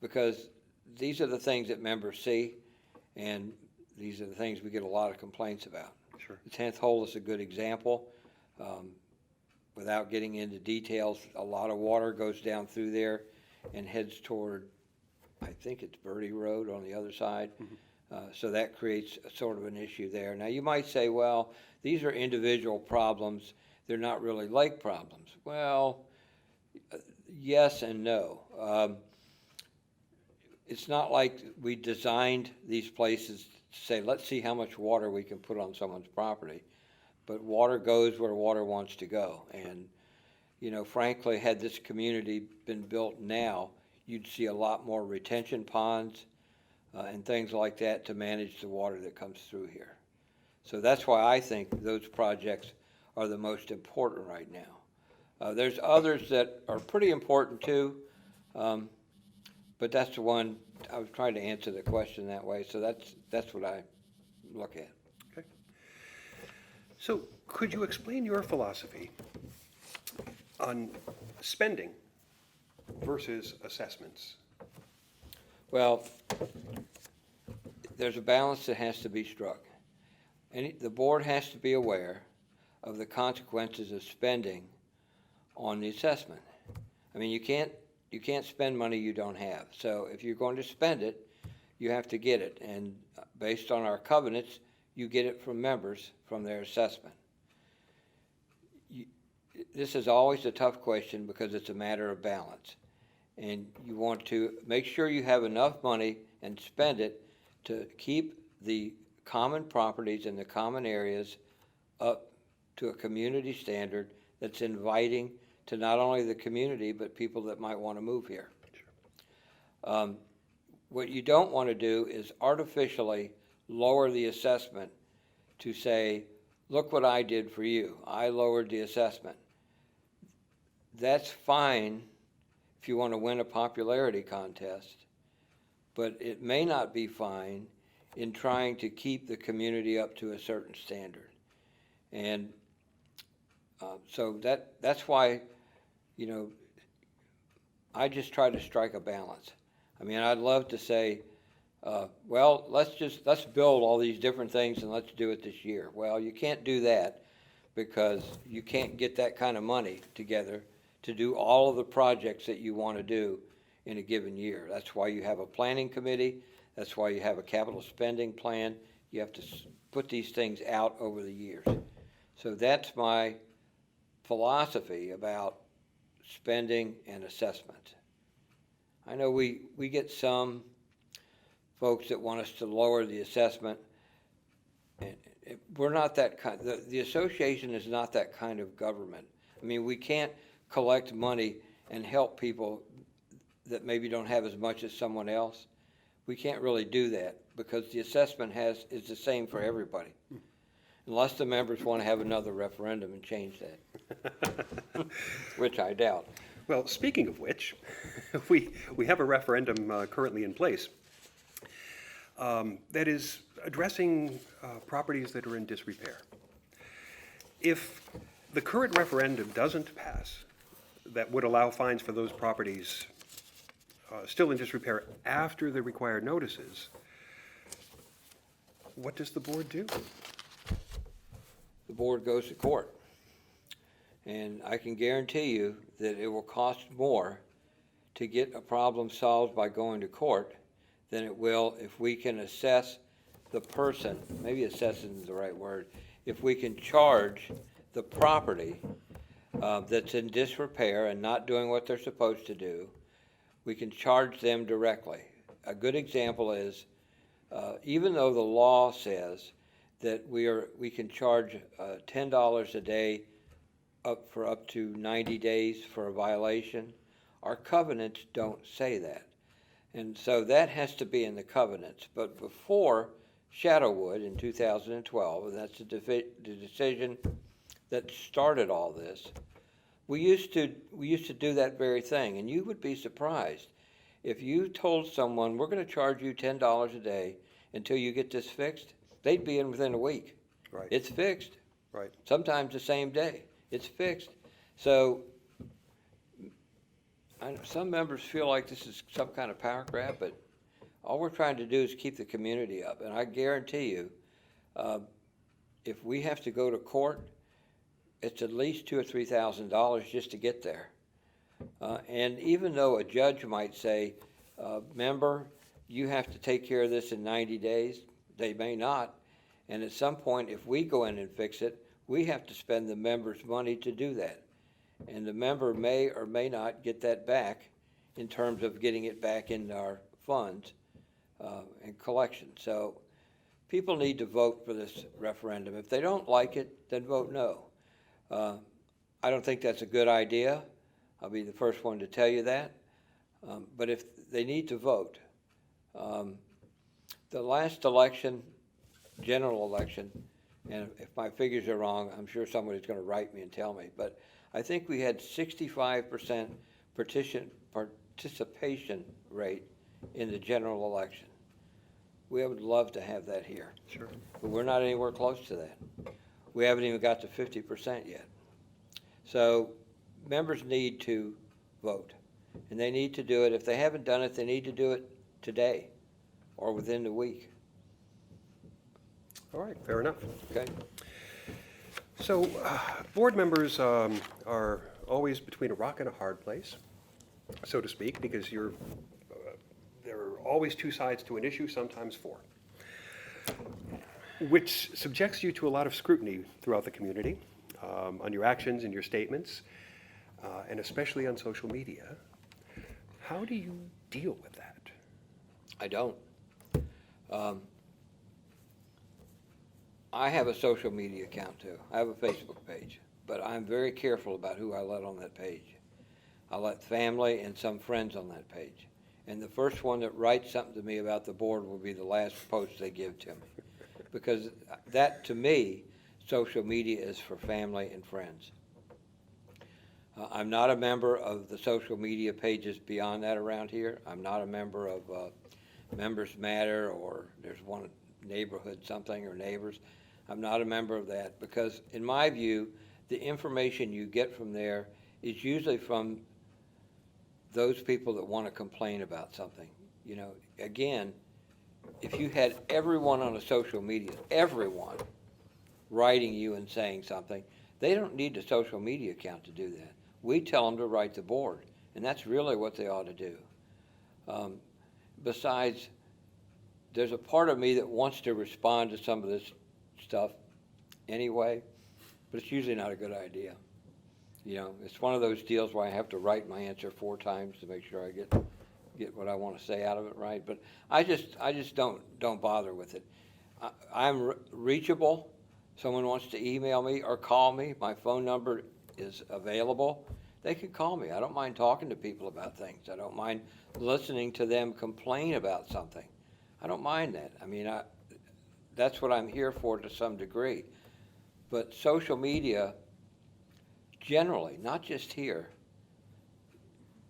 Because these are the things that members see, and these are the things we get a lot of complaints about. Sure. The 10th hole is a good example. Without getting into details, a lot of water goes down through there and heads toward, I think it's Birdie Road on the other side. Mm-hmm. So that creates a sort of an issue there. Now you might say, well, these are individual problems. They're not really lake problems. Well, yes and no. It's not like we designed these places to say, let's see how much water we can put on someone's property. But water goes where water wants to go. And, you know, frankly, had this community been built now, you'd see a lot more retention ponds and things like that to manage the water that comes through here. So that's why I think those projects are the most important right now. There's others that are pretty important too, but that's the one, I was trying to answer the question that way, so that's what I look at. Okay. So could you explain your philosophy on spending versus assessments? Well, there's a balance that has to be struck. The board has to be aware of the consequences of spending on the assessment. I mean, you can't spend money you don't have. So if you're going to spend it, you have to get it. And based on our covenants, you get it from members from their assessment. This is always a tough question because it's a matter of balance. And you want to make sure you have enough money and spend it to keep the common properties in the common areas up to a community standard that's inviting to not only the community, but people that might want to move here. Sure. What you don't want to do is artificially lower the assessment to say, look what I did for you. I lowered the assessment. That's fine if you want to win a popularity contest, but it may not be fine in trying to keep the community up to a certain standard. And so that's why, you know, I just try to strike a balance. I mean, I'd love to say, well, let's build all these different things and let's do it this year. Well, you can't do that because you can't get that kind of money together to do all of the projects that you want to do in a given year. That's why you have a planning committee. That's why you have a capital spending plan. You have to put these things out over the years. So that's my philosophy about spending and assessment. I know we get some folks that want us to lower the assessment. And we're not that kind. The association is not that kind of government. I mean, we can't collect money and help people that maybe don't have as much as someone else. We can't really do that because the assessment is the same for everybody. Unless the members want to have another referendum and change that, which I doubt. Well, speaking of which, we have a referendum currently in place that is addressing properties that are in disrepair. If the current referendum doesn't pass, that would allow fines for those properties still in disrepair after the required notices, what does the board do? The board goes to court. And I can guarantee you that it will cost more to get a problem solved by going to court than it will if we can assess the person, maybe assess isn't the right word, if we can charge the property that's in disrepair and not doing what they're supposed to do, we can charge them directly. A good example is, even though the law says that we can charge $10 a day up to 90 days for a violation, our covenants don't say that. And so that has to be in the covenants. But before Shadowwood in 2012, and that's the decision that started all this, we used to do that very thing. And you would be surprised if you told someone, we're going to charge you $10 a day until you get this fixed, they'd be in within a week. Right. It's fixed. Right. Sometimes the same day. It's fixed. So I know some members feel like this is some kind of power grab, but all we're trying to do is keep the community up. And I guarantee you, if we have to go to court, it's at least $2,000 or $3,000 just to get there. And even though a judge might say, member, you have to take care of this in 90 days, they may not. And at some point, if we go in and fix it, we have to spend the member's money to do that. And the member may or may not get that back in terms of getting it back in our funds and collection. So people need to vote for this referendum. If they don't like it, then vote no. I don't think that's a good idea. I'll be the first one to tell you that. But if they need to vote, the last election, general election, and if my figures are wrong, I'm sure somebody's going to write me and tell me, but I think we had 65% participation rate in the general election. We would love to have that here. Sure. But we're not anywhere close to that. We haven't even got to 50% yet. So members need to vote, and they need to do it. If they haven't done it, they need to do it today or within the week. All right, fair enough. Okay? So board members are always between a rock and a hard place, so to speak, because there are always two sides to an issue, sometimes four, which subjects you to a lot of scrutiny throughout the community on your actions and your statements, and especially on social media. How do you deal with that? I don't. I have a social media account too. I have a Facebook page, but I'm very careful about who I let on that page. I let family and some friends on that page. And the first one that writes something to me about the board will be the last post they give to me. Because that, to me, social media is for family and friends. I'm not a member of the social media pages beyond that around here. I'm not a member of Members Matter, or there's one neighborhood something, or Neighbors. I'm not a member of that because, in my view, the information you get from there is usually from those people that want to complain about something. You know, again, if you had everyone on a social media, everyone writing you and saying something, they don't need a social media account to do that. We tell them to write the board, and that's really what they ought to do. Besides, there's a part of me that wants to respond to some of this stuff anyway, but it's usually not a good idea. You know, it's one of those deals where I have to write my answer 4 times to make sure I get what I want to say out of it right. But I just don't bother with it. I'm reachable. Someone wants to email me or call me. My phone number is available. They can call me. I don't mind talking to people about things. I don't mind listening to them complain about something. I don't mind that. I mean, that's what I'm here for to some degree. But social media, generally, not just here,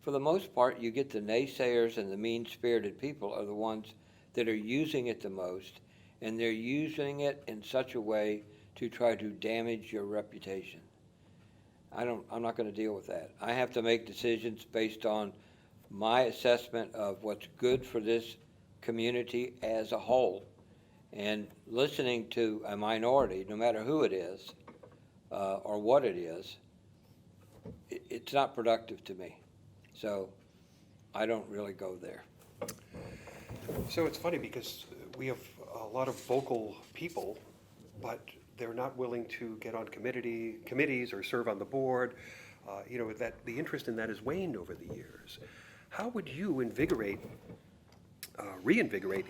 for the most part, you get the naysayers and the mean-spirited people are the ones that are using it the most, and they're using it in such a way to try to damage your reputation. I'm not going to deal with that. I have to make decisions based on my assessment of what's good for this community as a whole. And listening to a minority, no matter who it is or what it is, it's not productive to me. So I don't really go there. So it's funny because we have a lot of vocal people, but they're not willing to get on committees or serve on the board. That the interest in that has waned over the years. How would you reinvigorate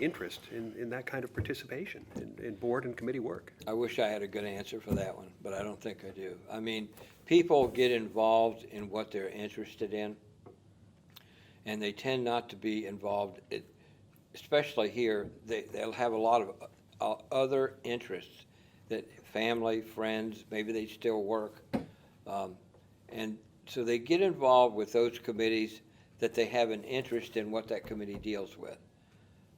interest in that kind of participation in board and committee work? I wish I had a good answer for that one, but I don't think I do. I mean, people get involved in what they're interested in, and they tend not to be involved, especially here, they'll have a lot of other interests, that family, friends, maybe they still work. And so they get involved with those committees that they have an interest in what that committee deals with.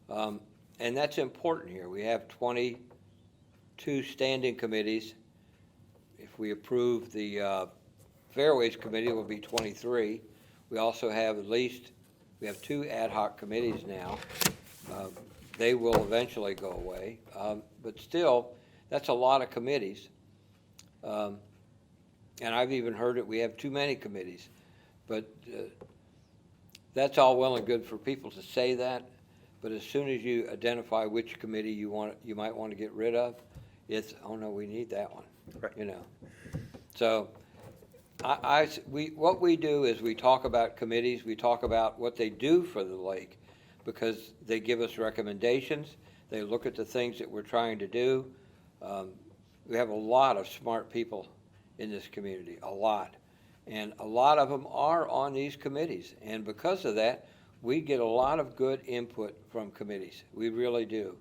And that's important here. We have 22 standing committees. If we approve the Fairways Committee, it will be 23. We also have we have 2 ad hoc committees now. They will eventually go away. But still, that's a lot of committees. And I've even heard that we have too many committees. But that's all well and good for people to say that. But as soon as you identify which committee you might want to get rid of, it's, oh no, we need that one. Right. So what we do is we talk about committees, we talk about what they do for the lake, because they give us recommendations, they look at the things that we're trying to do. We have a lot of smart people in this community, a lot. And a lot of them are on these committees. And because of that, we get a lot of good input from committees. We really do.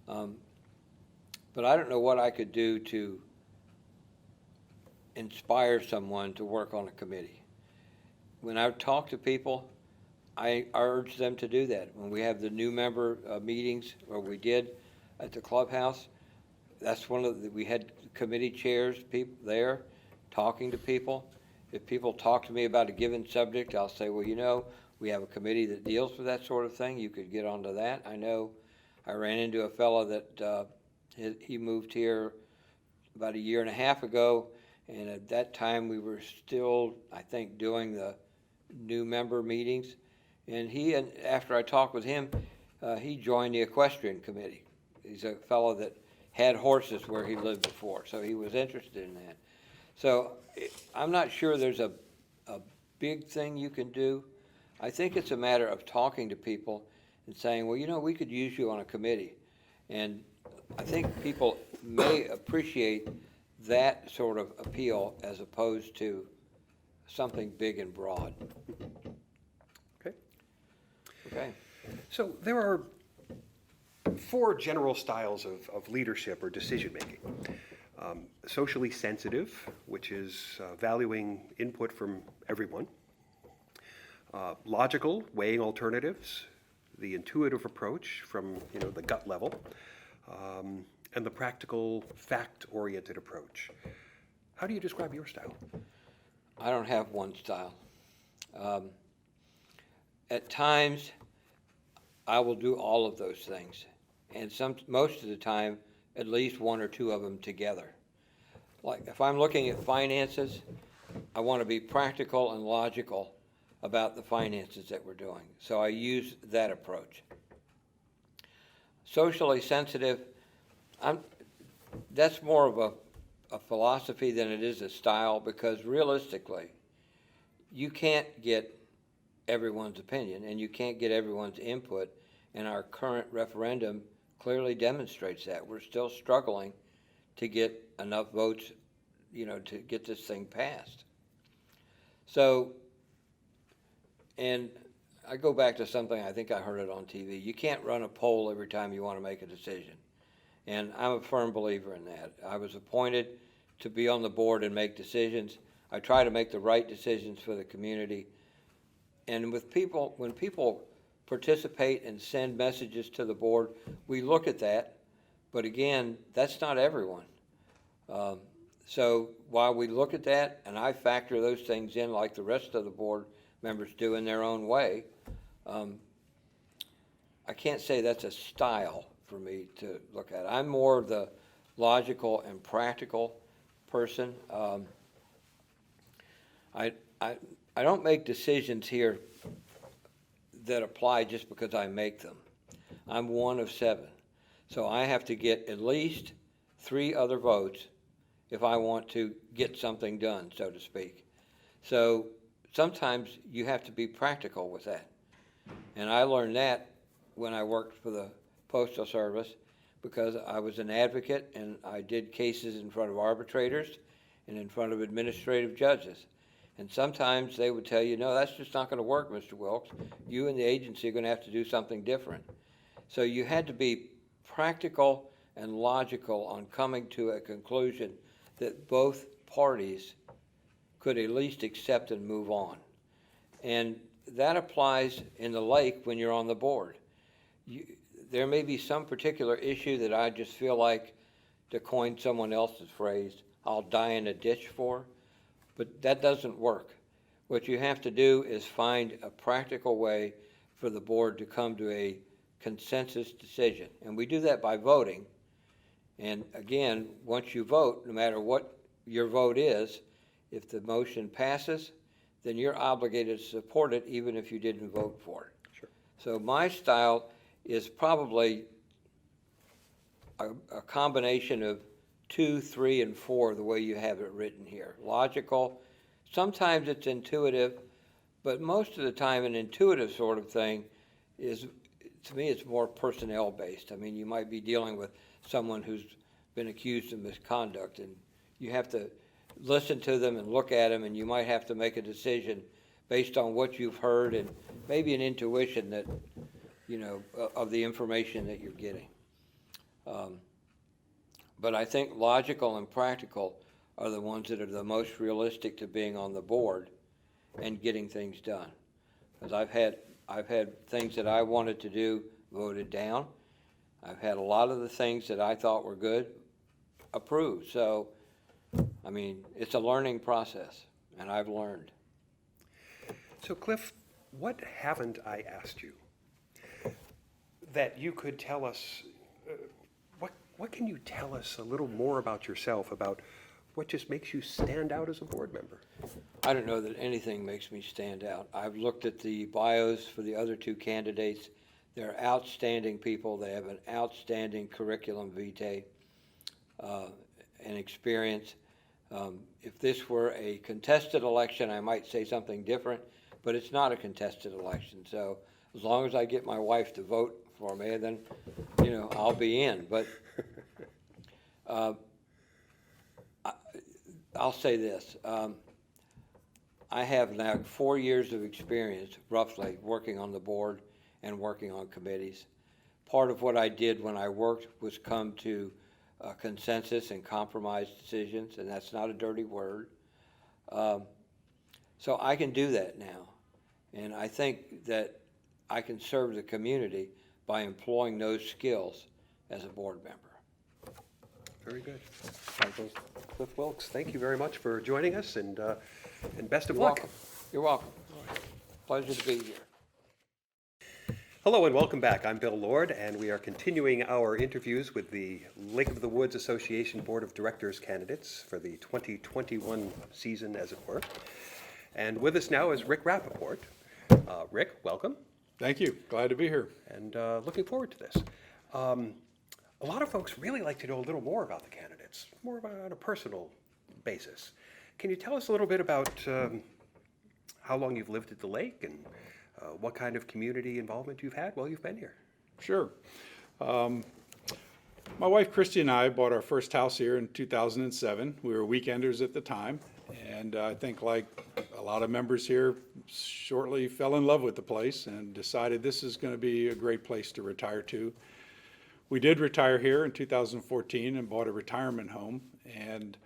But I don't know what I could do to inspire someone to work on a committee. When I talk to people, I urge them to do that. When we have the new member meetings, or we did at the clubhouse, that's we had committee chairs, people there talking to people. If people talk to me about a given subject, I'll say, well, we have a committee that deals with that sort of thing. You could get onto that. I know I ran into a fellow that he moved here about a year and a half ago, and at that time we were still, I think, doing the new member meetings. And after I talked with him, he joined the equestrian committee. He's a fellow that had horses where he lived before, so he was interested in that. So I'm not sure there's a big thing you can do. I think it's a matter of talking to people and saying, well, we could use you on a committee. And I think people may appreciate that sort of appeal as opposed to something big and broad. Okay. So there are 4 general styles of leadership or decision-making. Socially sensitive, which is valuing input from everyone. Logical, weighing alternatives. The intuitive approach from the gut level. And the practical, fact-oriented approach. How do you describe your style? I don't have one style. At times, I will do all of those things, and most of the time, at least 1 or 2 of them together. Like if I'm looking at finances, I want to be practical and logical about the finances that we're doing. So I use that approach. Socially sensitive, that's more of a philosophy than it is a style, because realistically, you can't get everyone's opinion and you can't get everyone's input, and our current referendum clearly demonstrates that. We're still struggling to get enough votes, to get this thing passed. So, and I go back to something, I think I heard it on TV. You can't run a poll every time you want to make a decision. And I'm a firm believer in that. I was appointed to be on the board and make decisions. I try to make the right decisions for the community. And when people participate and send messages to the board, we look at that. But again, that's not everyone. So while we look at that, and I factor those things in like the rest of the board members do in their own way. I can't say that's a style for me to look at. I'm more the logical and practical person. I don't make decisions here that apply just because I make them. I'm one of 7. So I have to get at least 3 other votes if I want to get something done, so to speak. So sometimes you have to be practical with that. And I learned that when I worked for the Postal Service, because I was an advocate and I did cases in front of arbitrators and in front of administrative judges. And sometimes they would tell you, no, that's just not going to work, Mr. Wilkes. You and the agency are going to have to do something different. So you had to be practical and logical on coming to a conclusion that both parties could at least accept and move on. And that applies in the lake when you're on the board. There may be some particular issue that I just feel like, to coin someone else's phrase, I'll die in a ditch for, but that doesn't work. What you have to do is find a practical way for the board to come to a consensus decision. And we do that by voting. And again, once you vote, no matter what your vote is, if the motion passes, then you're obligated to support it even if you didn't vote for it. Sure. So my style is probably a combination of 2, 3, and 4, the way you have it written here. Logical. Sometimes it's intuitive, but most of the time an intuitive sort of thing is, to me, it's more personnel based. I mean, you might be dealing with someone who's been accused of misconduct, and you have to listen to them and look at them, and you might have to make a decision based on what you've heard and maybe an intuition that, you know, of the information that you're getting. But I think logical and practical are the ones that are the most realistic to being on the board and getting things done. Because I've had things that I wanted to do voted down. I've had a lot of the things that I thought were good approved. So, I mean, it's a learning process, and I've learned. So Cliff, what haven't I asked you that you could tell us? What can you tell us a little more about yourself, about what just makes you stand out as a board member? I don't know that anything makes me stand out. I've looked at the bios for the other 2 candidates. They're outstanding people. They have an outstanding curriculum vitae and experience. If this were a contested election, I might say something different, but it's not a contested election. So as long as I get my wife to vote for me, then, you know, I'll be in. But I'll say this. I have now 4 years of experience, roughly, working on the board and working on committees. Part of what I did when I worked was come to consensus and compromise decisions, and that's not a dirty word. So I can do that now. And I think that I can serve the community by employing those skills as a board member. Very good. Cliff Wilkes, thank you very much for joining us, and best of You're luck. welcome. You're welcome. Pleasure to be here. Hello and welcome back. I'm Bill Lord, and we are continuing our interviews with the Lake of the Woods Association Board of Directors candidates for the 2021 season, as it were. And with us now is Rick Rappaport. Rick, welcome, Thank you. Glad to be here. and looking forward to this. A lot of folks really like to know a little more about the candidates, more on a personal basis. Can you tell us a little bit about how long you've lived at the lake and what kind of community involvement you've had while you've been here? Sure. My wife Christy and I bought our first house here in 2007. We were weekenders at the time, and I think like a lot of members here, shortly fell in love with the place and decided this is going to be a great place to retire to. We did retire here in 2014 and bought a retirement home, and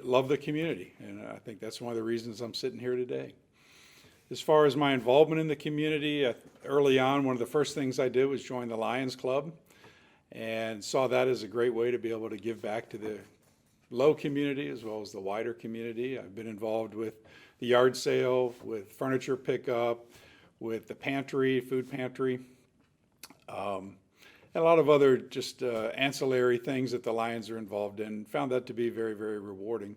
love the community, and I think that's one of the reasons I'm sitting here today. As far as my involvement in the community, early on, one of the first things I did was join the Lions Club, and saw that as a great way to be able to give back to the Low community as well as the wider community. I've been involved with the yard sale, with furniture pickup, with the pantry, food pantry, and a lot of other just ancillary things that the Lions are involved in. Found that to be very, very rewarding.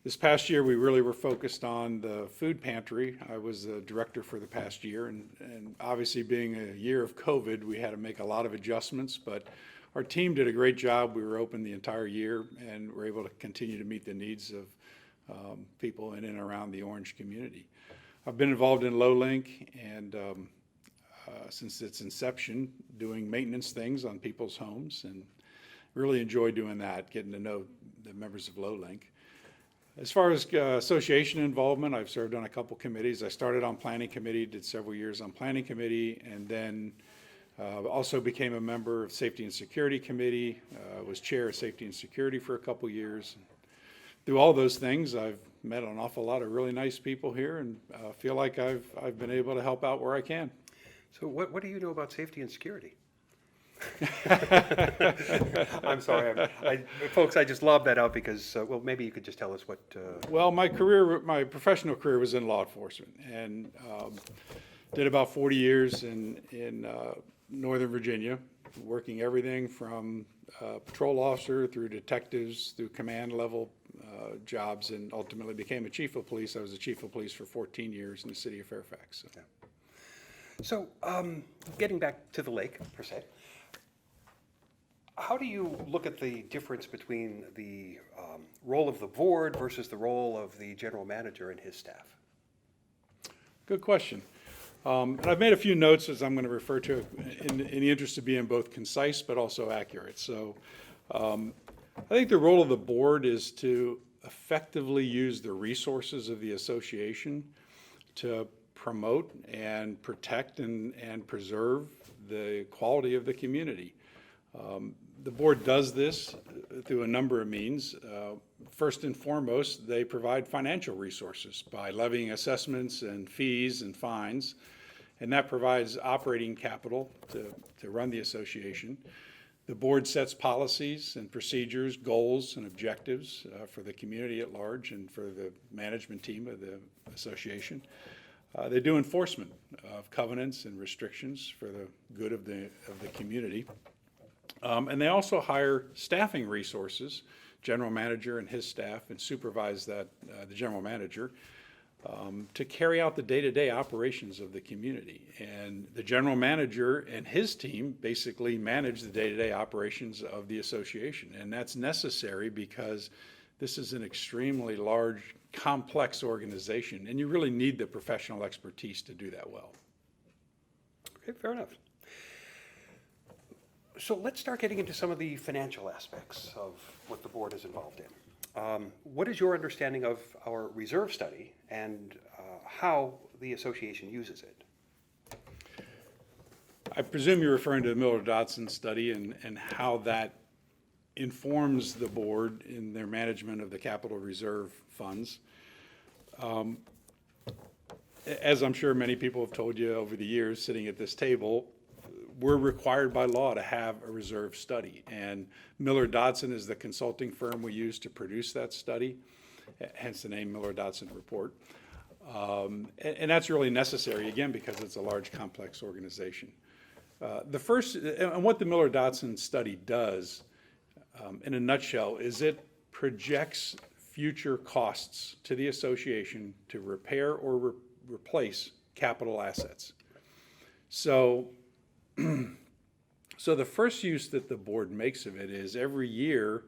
This past year, we really were focused on the food pantry. I was the director for the past year, and obviously being a year of COVID, we had to make a lot of adjustments, but our team did a great job. We were open the entire year and were able to continue to meet the needs of people in and around the Orange community. I've been involved in Lowlink and since its inception, doing maintenance things on people's homes, and really enjoy doing that, getting to know the members of Lowlink. As far as association involvement, I've served on a couple committees. I started on planning committee, did several years on planning committee, and then also became a member of safety and security committee, was chair of safety and security for a couple years. Through all those things, I've met an awful lot of really nice people here, and feel like I've been able to help out where I can. So what do you know about safety and security? I'm sorry, folks, I just lobbed that out because, well, maybe you could just tell us what. Well, my professional career was in law enforcement, and did about 40 years in Northern Virginia, working everything from patrol officer through detectives through command level jobs, and ultimately became a chief of police. I was the chief of police for 14 years in the city of Fairfax. So. Yeah. So, getting back to the lake, per se, how do you look at the difference between the role of the board versus the role of the general manager and his staff? Good question. And I've made a few notes as I'm going to refer to in the interest of being both concise but also accurate. So I think the role of the board is to effectively use the resources of the association to promote and protect and preserve the quality of the community. The board does this through a number of means. First and foremost, they provide financial resources by levying assessments and fees and fines, and that provides operating capital to run the association. The board sets policies and procedures, goals and objectives for the community at large and for the management team of the association. They do enforcement of covenants and restrictions for the good of the community. And they also hire staffing resources, general manager and his staff, and supervise that, the general manager, to carry out the day-to-day operations of the community. And the general manager and his team basically manage the day-to-day operations of the association. And that's necessary because this is an extremely large, complex organization, and you really need the professional expertise to do that well. Okay, fair enough. So let's start getting into some of the financial aspects of what the board is involved in. What is your understanding of our reserve study and how the association uses it? I presume you're referring to the Miller-Dodson study and how that informs the board in their management of the capital reserve funds. As I'm sure many people have told you over the years sitting at this table, we're required by law to have a reserve study, and Miller-Dodson is the consulting firm we use to produce that study, hence the name Miller-Dodson Report. And that's really necessary, again, because it's a large, complex organization. And what the Miller-Dodson study does, in a nutshell, is it projects future costs to the association to repair or replace capital assets. So the first use that the board makes of it is every year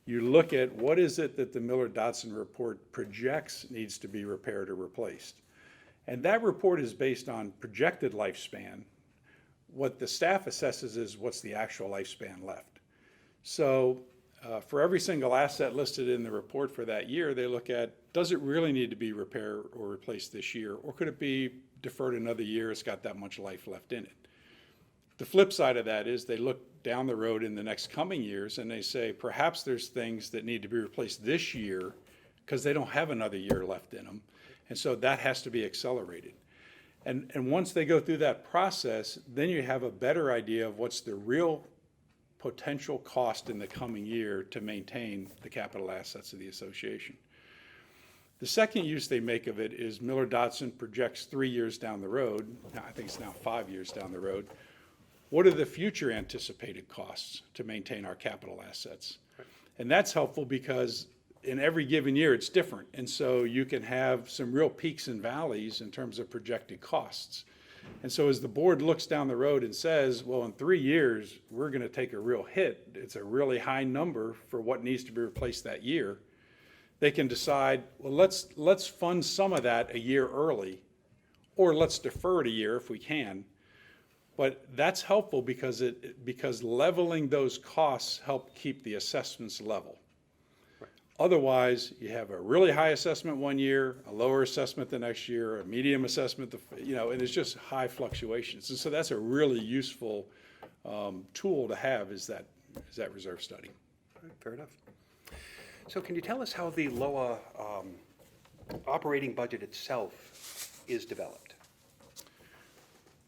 you look at what is it that the Miller-Dodson report projects needs to be repaired or replaced. And that report is based on projected lifespan. What the staff assesses is what's the actual lifespan left. So for every single asset listed in the report for that year, they look at, does it really need to be repaired or replaced this year? Or could it be deferred another year? It's got that much life left in it. The flip side of that is they look down the road in the next coming years and they say, perhaps there's things that need to be replaced this year because they don't have another year left in them. And so that has to be accelerated. And once they go through that process, then you have a better idea of what's the real potential cost in the coming year to maintain the capital assets of the association. The second use they make of it is Miller Dodson projects 3 years down the road, I think it's now 5 years down the road, what are the future anticipated costs to maintain our capital assets? And that's helpful because in every given year it's different. And so you can have some real peaks and valleys in terms of projected costs. And so as the board looks down the road and says, well, in 3 years, we're going to take a real hit, it's a really high number for what needs to be replaced that year, they can decide, well, let's fund some of that a year early, or let's defer it a year if we can. But that's helpful because leveling those costs help keep the assessments level. Right. Otherwise, you have a really high assessment one year, a lower assessment the next year, a medium assessment, and it's just high fluctuations. And so that's a really useful tool to have is that reserve study. Right, fair enough. So can you tell us how the Lowa operating budget itself is developed?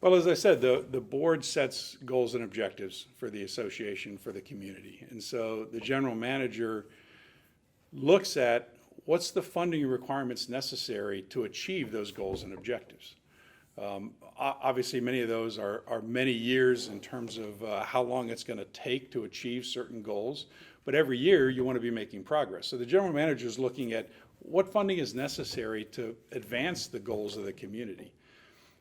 Well, as I said, the board sets goals and objectives for the association, for the community. And so the general manager looks at what's the funding requirements necessary to achieve those goals and objectives. Obviously, many of those are many years in terms of how long it's going to take to achieve certain goals. But every year, you want to be making progress. So the general manager is looking at what funding is necessary to advance the goals of the community.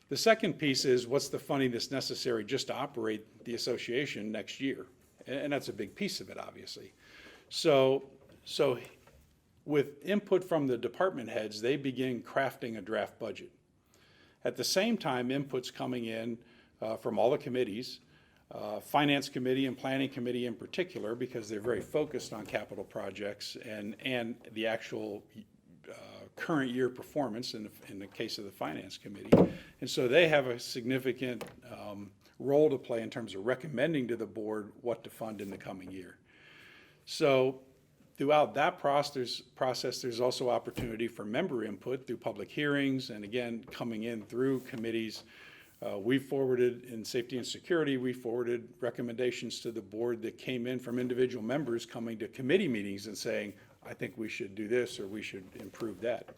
The second piece is what's the funding that's necessary just to operate the association next year? And that's a big piece of it, obviously. So with input from the department heads, they begin crafting a draft budget. At the same time, input's coming in from all the committees, Finance Committee and Planning Committee in particular, because they're very focused on capital projects and the actual current year performance in the case of the Finance Committee. And so they have a significant role to play in terms of recommending to the board what to fund in the coming year. So throughout that process, there's also opportunity for member input through public hearings and again, coming in through committees. We forwarded in safety and security, we forwarded recommendations to the board that came in from individual members coming to committee meetings and saying, I think we should do this or we should improve that.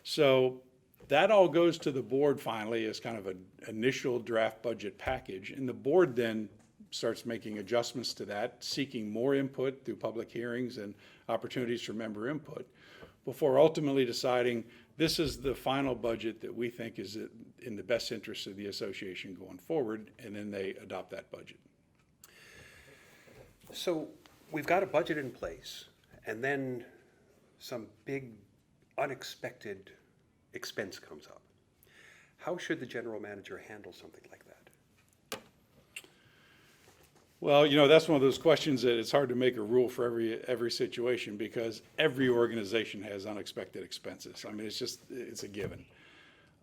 So that all goes to the board finally as kind of an initial draft budget package. And the board then starts making adjustments to that, seeking more input through public hearings and opportunities for member input before ultimately deciding this is the final budget that we think is in the best interest of the association going forward, and then they adopt that budget. So we've got a budget in place, and then some big unexpected expense comes up. How should the general manager handle something like that? Well, that's one of those questions that it's hard to make a rule for every situation because every organization has unexpected expenses. I mean, it's a given.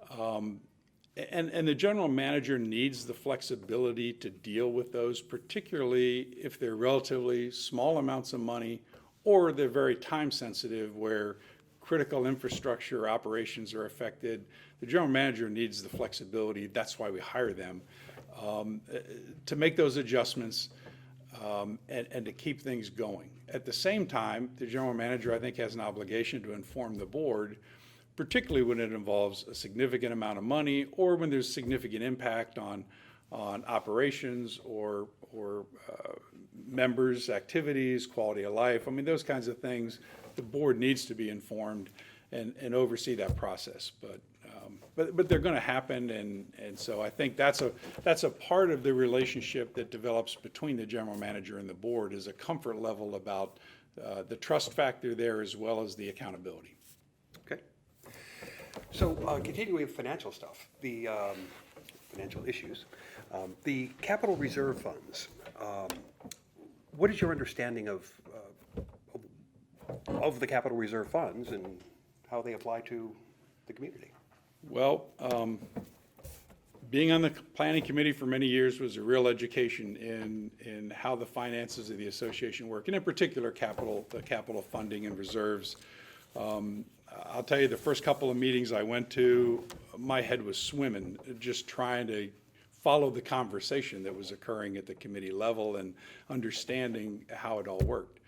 And the general manager needs the flexibility to deal with those, particularly if they're relatively small amounts of money or they're very time sensitive where critical infrastructure operations are affected. The general manager needs the flexibility, that's why we hire them, to make those adjustments and to keep things going. At the same time, the general manager, I think, has an obligation to inform the board, particularly when it involves a significant amount of money or when there's significant impact on operations or members' activities, quality of life. I mean, those kinds of things, the board needs to be informed and oversee that process. But they're going to happen, and so I think that's a part of the relationship that develops between the general manager and the board is a comfort level about the trust factor there as well as the accountability. Okay. So continuing with financial stuff, the financial issues, the capital reserve funds. What is your understanding of the capital reserve funds and how they apply to the community? Well, being on the planning committee for many years was a real education in how the finances of the association work, and in particular the capital funding and reserves. I'll tell you, the first couple of meetings I went to, my head was swimming just trying to follow the conversation that was occurring at the committee level and understanding how it all worked.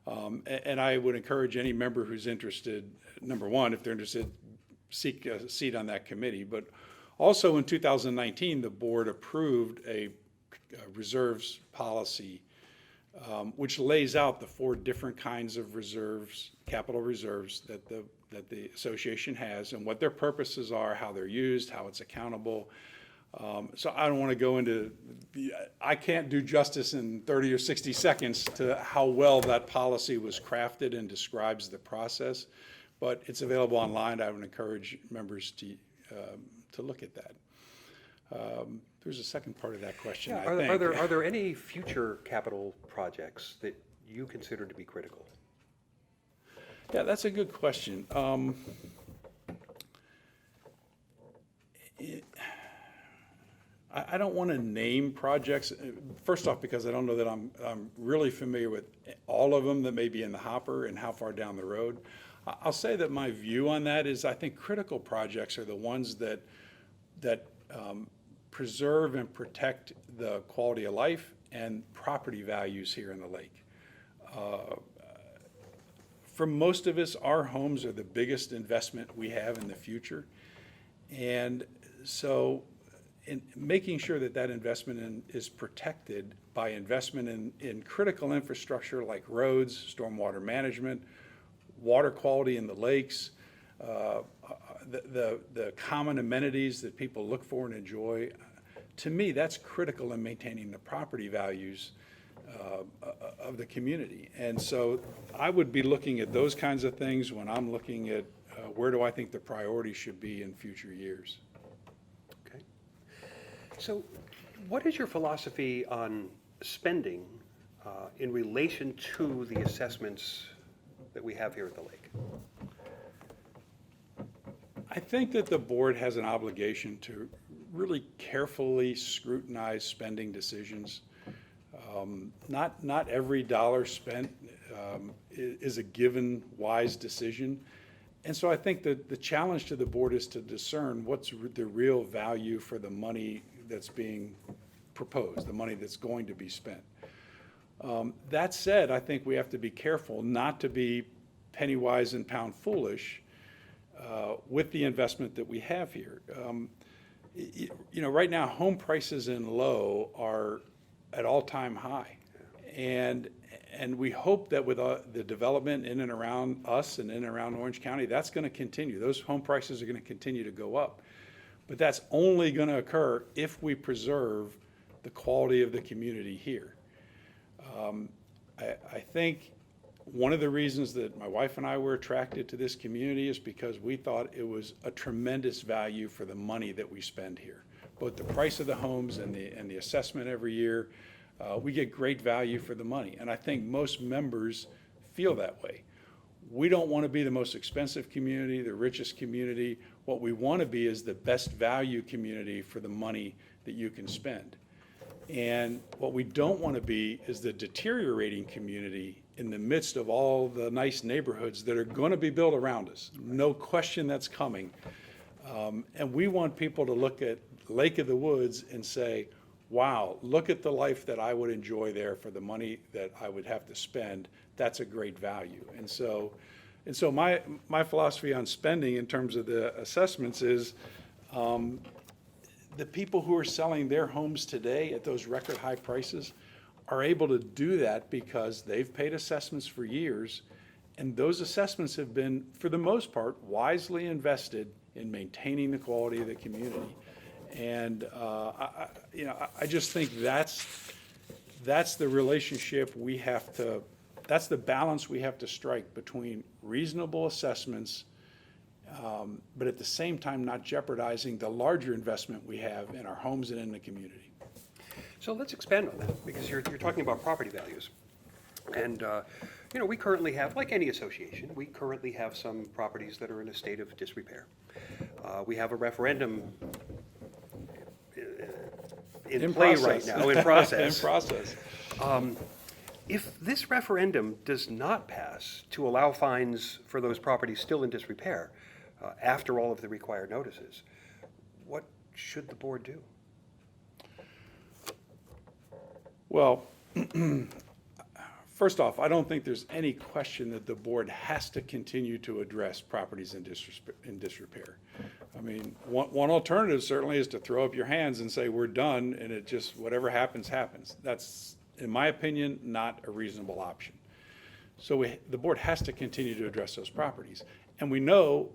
And I would encourage any member who's interested, number one, if they're interested, seek a seat on that committee. But also in 2019, the board approved a reserves policy, which lays out the 4 different kinds of reserves, capital reserves that the association has, and what their purposes are, how they're used, how it's accountable. So I don't want to go into, I can't do justice in 30 or 60 seconds to how well that policy was crafted and describes the process, but it's available online. I would encourage members to look at that. There's a second part of that question, Yeah, I think. are there any future capital projects that you consider to be critical? Yeah, that's a good question. I don't want to name projects, first off, because I don't know that I'm really familiar with all of them that may be in the hopper and how far down the road. I'll say that my view on that is I think critical projects are the ones that preserve and protect the quality of life and property values here in the lake. For most of us, our homes are the biggest investment we have in the future. And so in making sure that that investment is protected by investment in critical infrastructure like roads, stormwater management, water quality in the lakes, the common amenities that people look for and enjoy, to me, that's critical in maintaining the property values of the community. And so I would be looking at those kinds of things when I'm looking at where do I think the priority should be in future years. Okay. So what is your philosophy on spending in relation to the assessments that we have here at the lake? I think that the board has an obligation to really carefully scrutinize spending decisions. Not every dollar spent is a given wise decision. And so I think that the challenge to the board is to discern what's the real value for the money that's being proposed, the money that's going to be spent. That said, I think we have to be careful not to be penny wise and pound foolish with the investment that we have here. Right now, home prices in Low are at all-time high. And we hope that with the development in and around us and in and around Orange County, that's going to continue. Those home prices are going to continue to go up. But that's only going to occur if we preserve the quality of the community here. I think one of the reasons that my wife and I were attracted to this community is because we thought it was a tremendous value for the money that we spend here. Both the price of the homes and the assessment every year, we get great value for the money. And I think most members feel that way. We don't want to be the most expensive community, the richest community. What we want to be is the best value community for the money that you can spend. And what we don't want to be is the deteriorating community in the midst of all the nice neighborhoods that are going to be built around us. No question that's coming. And we want people to look at Lake of the Woods and say, wow, look at the life that I would enjoy there for the money that I would have to spend. That's a great value. And so my philosophy on spending in terms of the assessments is the people who are selling their homes today at those record high prices are able to do that because they've paid assessments for years, and those assessments have been, for the most part, wisely invested in maintaining the quality of the community. And I just think that's the relationship we have to, that's the balance we have to strike between reasonable assessments, but at the same time not jeopardizing the larger investment we have in our homes and in the community. So let's expand on that, because you're talking about property values. And, we currently have, like any association, we currently have some properties that are in a state of disrepair. We have a referendum in play right now, in process. In process. If this referendum does not pass to allow fines for those properties still in disrepair after all of the required notices, what should the board do? Well, first off, I don't think there's any question that the board has to continue to address properties in disrepair. I mean, one alternative certainly is to throw up your hands and say, we're done, and it just, whatever happens, happens. That's, in my opinion, not a reasonable option. So the board has to continue to address those properties. And we know,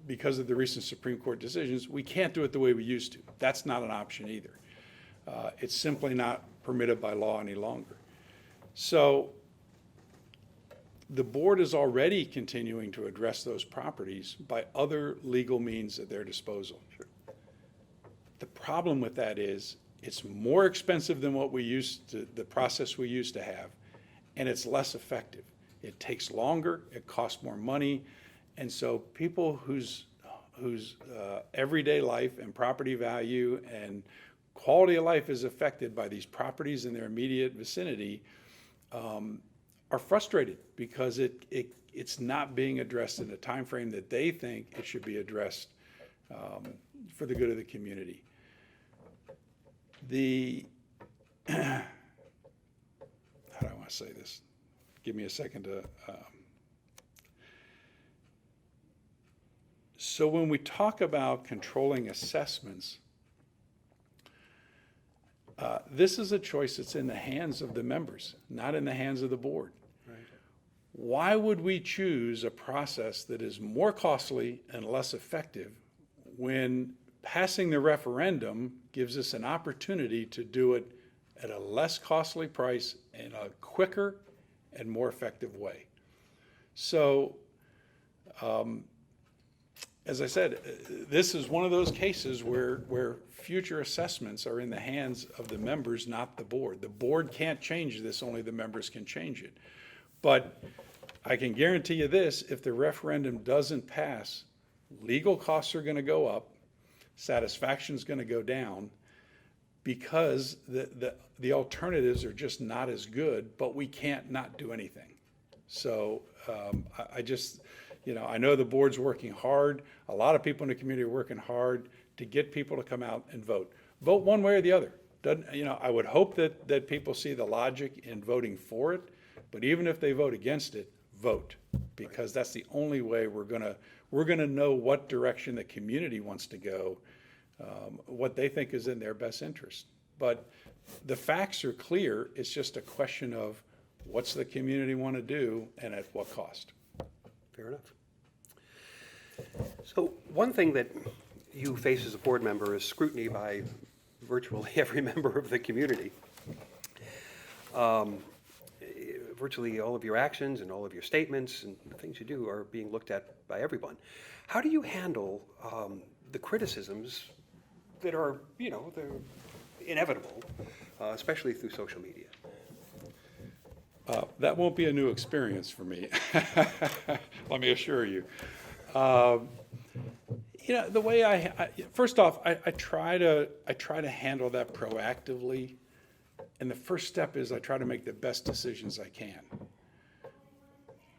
because of the recent Supreme Court decisions, we can't do it the way we used to. That's not an option either. It's simply not permitted by law any longer. So the board is already continuing to address those properties by other legal means at their disposal. Sure. The problem with that is it's more expensive than what we used to, the process we used to have, and it's less effective. It takes longer, it costs more money, and so people whose everyday life and property value and quality of life is affected by these properties in their immediate vicinity are frustrated because it's not being addressed in the time frame that they think it should be addressed for the good of the community. How do I want to say this? Give me a second to. So when we talk about controlling assessments, this is a choice that's in the hands of the members, not in the hands of the board. Right. Why would we choose a process that is more costly and less effective when passing the referendum gives us an opportunity to do it at a less costly price in a quicker and more effective way? So, as I said, this is one of those cases where future assessments are in the hands of the members, not the board. The board can't change this, only the members can change it. But I can guarantee you this, if the referendum doesn't pass, legal costs are going to go up, satisfaction is going to go down, because the alternatives are just not as good, but we can't not do anything. So I just, I know the board's working hard. A lot of people in the community are working hard to get people to come out and vote. Vote one way or the other. I would hope that people see the logic in voting for it, but even if they vote against it, vote, because that's the only way we're gonna know what direction the community wants to go, what they think is in their best interest. But the facts are clear. It's just a question of what's the community want to do and at what cost. Fair enough. So one thing that you face as a board member is scrutiny by virtually every member of the community. Virtually all of your actions and all of your statements and the things you do are being looked at by everyone. How do you handle the criticisms that are, they're inevitable, especially through social media? That won't be a new experience for me. Let me assure you. The way first off, I try to handle that proactively, and the first step is I try to make the best decisions I can.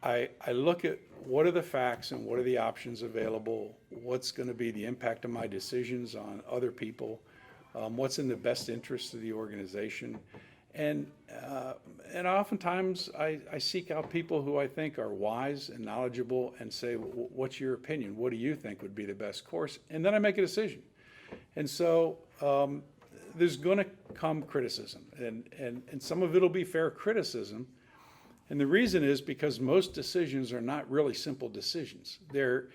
I look at what are the facts and what are the options available, what's going to be the impact of my decisions on other people, what's in the best interest of the organization. And oftentimes I seek out people who I think are wise and knowledgeable and say, what's your opinion? What do you think would be the best course? And then I make a decision. And so there's going to come criticism, and some of it will be fair criticism. And the reason is because most decisions are not really simple decisions. They're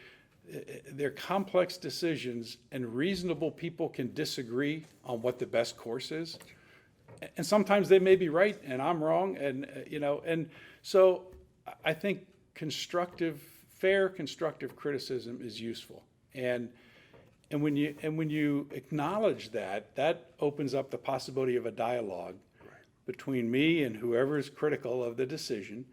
complex decisions, and reasonable people can disagree on what the best course is. And sometimes they may be right and I'm wrong, and so I think fair constructive criticism is useful. And when you acknowledge that opens up the possibility of a dialogue between me and whoever is critical of the decision,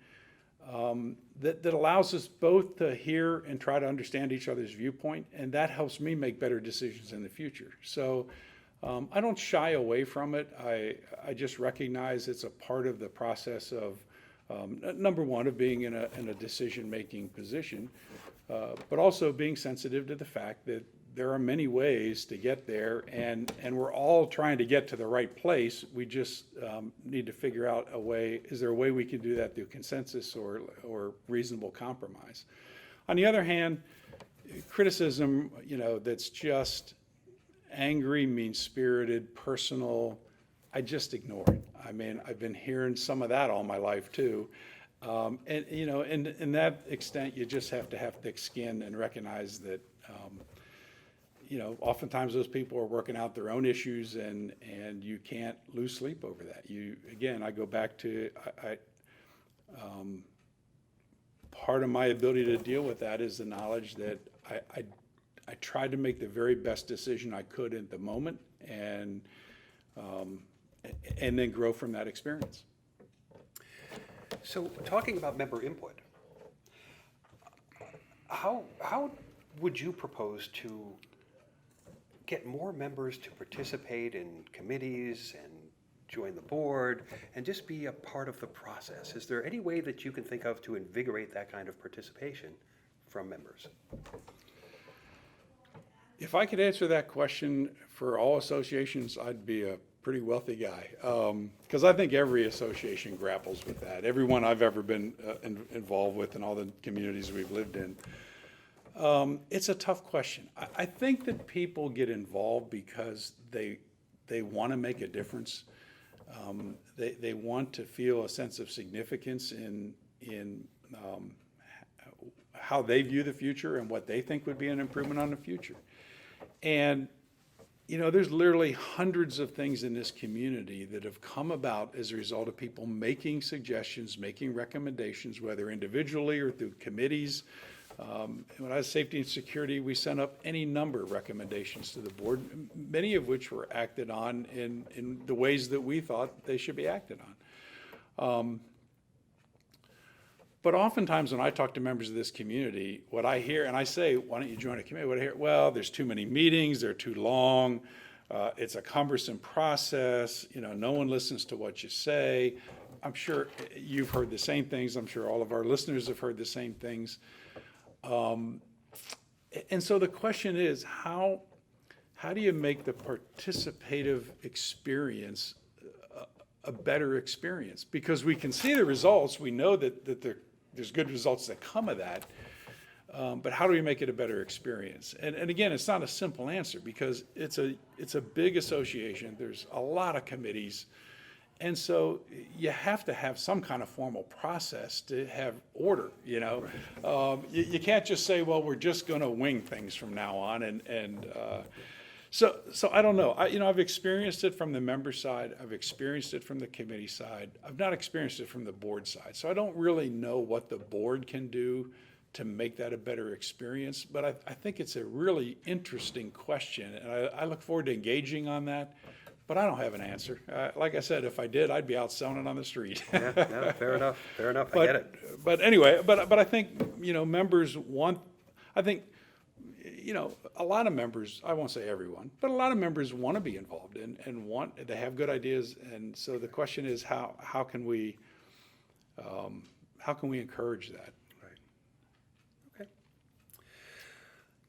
that allows us both to hear and try to understand each other's viewpoint, and that helps me make better decisions in the future. So I don't shy away from it. I just recognize it's a part of the process of, number one, of being in a decision-making position, but also being sensitive to the fact that there are many ways to get there, and we're all trying to get to the right place. We just need to figure out a way. Is there a way we can do that through consensus or reasonable compromise? On the other hand, criticism, that's just angry, mean-spirited, personal, I just ignore it. I mean, I've been hearing some of that all my life too. And in that extent, you just have to have thick skin and recognize that, oftentimes those people are working out their own issues, and you can't lose sleep over that. I go back to, part of my ability to deal with that is the knowledge that I tried to make the very best decision I could at the moment, and then grow from that experience. So talking about member input, how would you propose to get more members to participate in committees and join the board and just be a part of the process? Is there any way that you can think of to invigorate that kind of participation from members? If I could answer that question for all associations, I'd be a pretty wealthy guy, because I think every association grapples with that. Everyone I've ever been involved with in all the communities we've lived in. It's a tough question. I think that people get involved because they want to make a difference. They want to feel a sense of significance in how they view the future and what they think would be an improvement on the future. And there's literally hundreds of things in this community that have come about as a result of people making suggestions, making recommendations, whether individually or through committees. When I was safety and security, we sent up any number of recommendations to the board, many of which were acted on in the ways that we thought they should be acted on. But oftentimes when I talk to members of this community, what I hear, and I say, why don't you join a committee? What I hear, well, there's too many meetings, they're too long, it's a cumbersome process, no one listens to what you say. I'm sure you've heard the same things. I'm sure all of our listeners have heard the same things. And so the question is, how do you make the participative experience a better experience? Because we can see the results, we know that there's good results that come of that, but how do we make it a better experience? And again, it's not a simple answer, because it's a big association, there's a lot of committees, and so you have to have some kind of formal process to have order, You can't just say, well, we're just going to wing things from now on, So I don't know. I've experienced it from the member side. I've experienced it from the committee side. I've not experienced it from the board side. So I don't really know what the board can do to make that a better experience. But I think it's a really interesting question, and I look forward to engaging on that. But I don't have an answer. Like I said, if I did, I'd be out selling it on the street. Yeah, no, fair enough. Fair enough. I get it. But anyway, but I think members want. I think. A lot of members, I won't say everyone, but a lot of members want to be involved and they have good ideas. And so the question is, how can we encourage that? Right. Okay.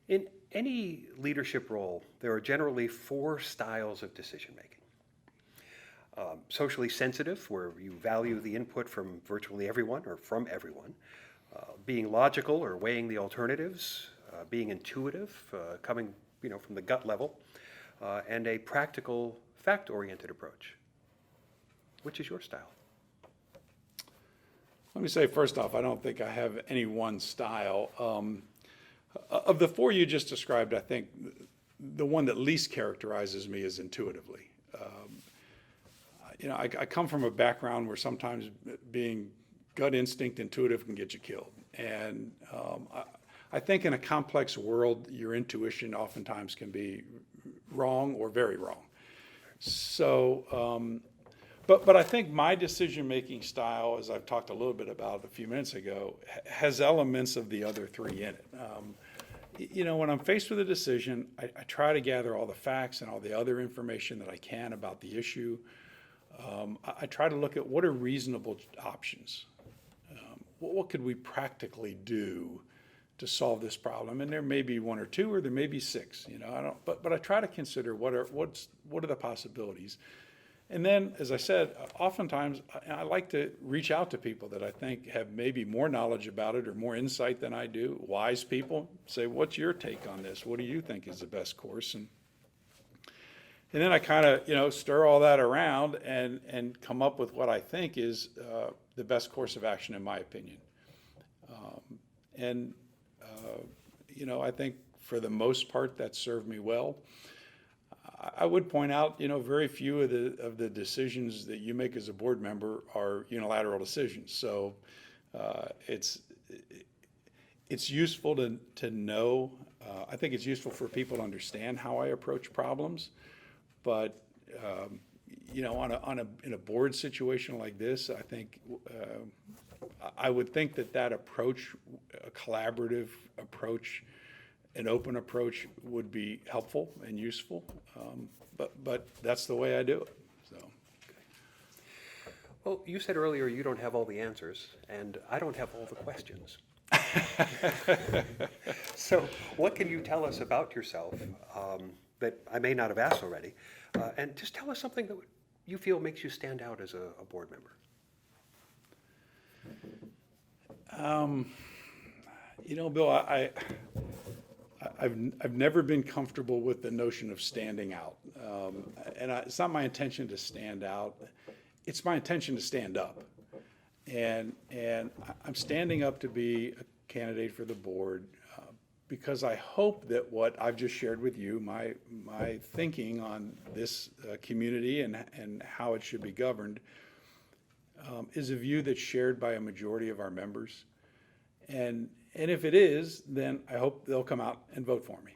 In any leadership role, there are generally 4 styles of decision-making. Socially sensitive, where you value the input from virtually everyone or from everyone. Being logical or weighing the alternatives. Being intuitive, coming from the gut level, and a practical, fact-oriented approach. Which is your style? Let me say first off, I don't think I have any one style. Of the 4 you just described, I think the one that least characterizes me is intuitively. I come from a background where sometimes being gut instinct intuitive can get you killed, and I think in a complex world, your intuition oftentimes can be wrong or very wrong. So, but I think my decision-making style, as I've talked a little bit about a few minutes ago, has elements of the other 3 in it. When I'm faced with a decision, I try to gather all the facts and all the other information that I can about the issue. I try to look at what are reasonable options. What could we practically do to solve this problem. And there may be one or two, or there may be six, but I try to consider what are the possibilities. And then, as I said, oftentimes I like to reach out to people that I think have maybe more knowledge about it or more insight than I do, wise people, say, what's your take on this? What do you think is the best course? And then I kind of, stir all that around and come up with what I think is the best course of action, in my opinion. I think for the most part that served me well. I would point out, very few of the decisions that you make as a board member are unilateral decisions. So it's useful to know. I think it's useful for people to understand how I approach problems. But in a board situation like this, I think I would think that approach, a collaborative approach, an open approach, would be helpful and useful. But that's the way I do it. So. Well, you said earlier you don't have all the answers, and I don't have all the questions. So what can you tell us about yourself that I may not have asked already? And just tell us something that you feel makes you stand out as a board member. Bill, I've never been comfortable with the notion of standing out. It's not my intention to stand out. It's my intention to stand up. And I'm standing up to be a candidate for the board because I hope that what I've just shared with you, my thinking on this community and how it should be governed, is a view that's shared by a majority of our members. And if it is, then I hope they'll come out and vote for me.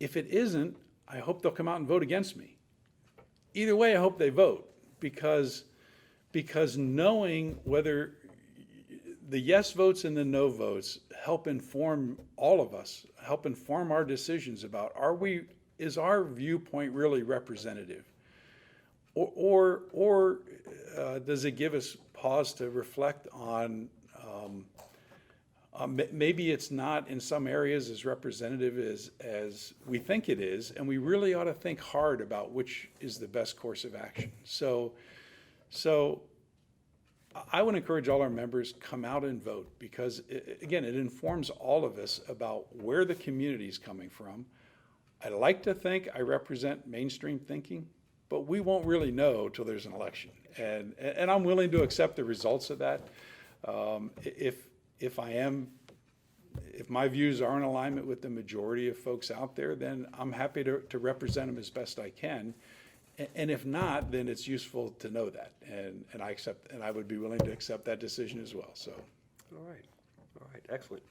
If it isn't, I hope they'll come out and vote against me. Either way, I hope they vote because knowing whether the yes votes and the no votes help inform all of us, help inform our decisions about is our viewpoint really representative? Or does it give us pause to reflect on maybe it's not in some areas as representative as we think it is, and we really ought to think hard about which is the best course of action. So I would encourage all our members, come out and vote, because it informs all of us about where the community is coming from. I like to think I represent mainstream thinking, but we won't really know till there's an election. And I'm willing to accept the results of that. If my views are in alignment with the majority of folks out there, then I'm happy to represent them as best I can. And if not, then it's useful to know that. And I accept, and I would be willing to accept that decision as well. So. All right, excellent.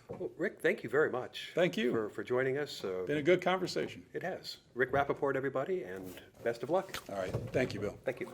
Well, Rick, thank you very much. Thank you for joining us. Been a good conversation. It has. Rick Rappaport, everybody, and best of luck. All right, thank you, Bill. Thank you.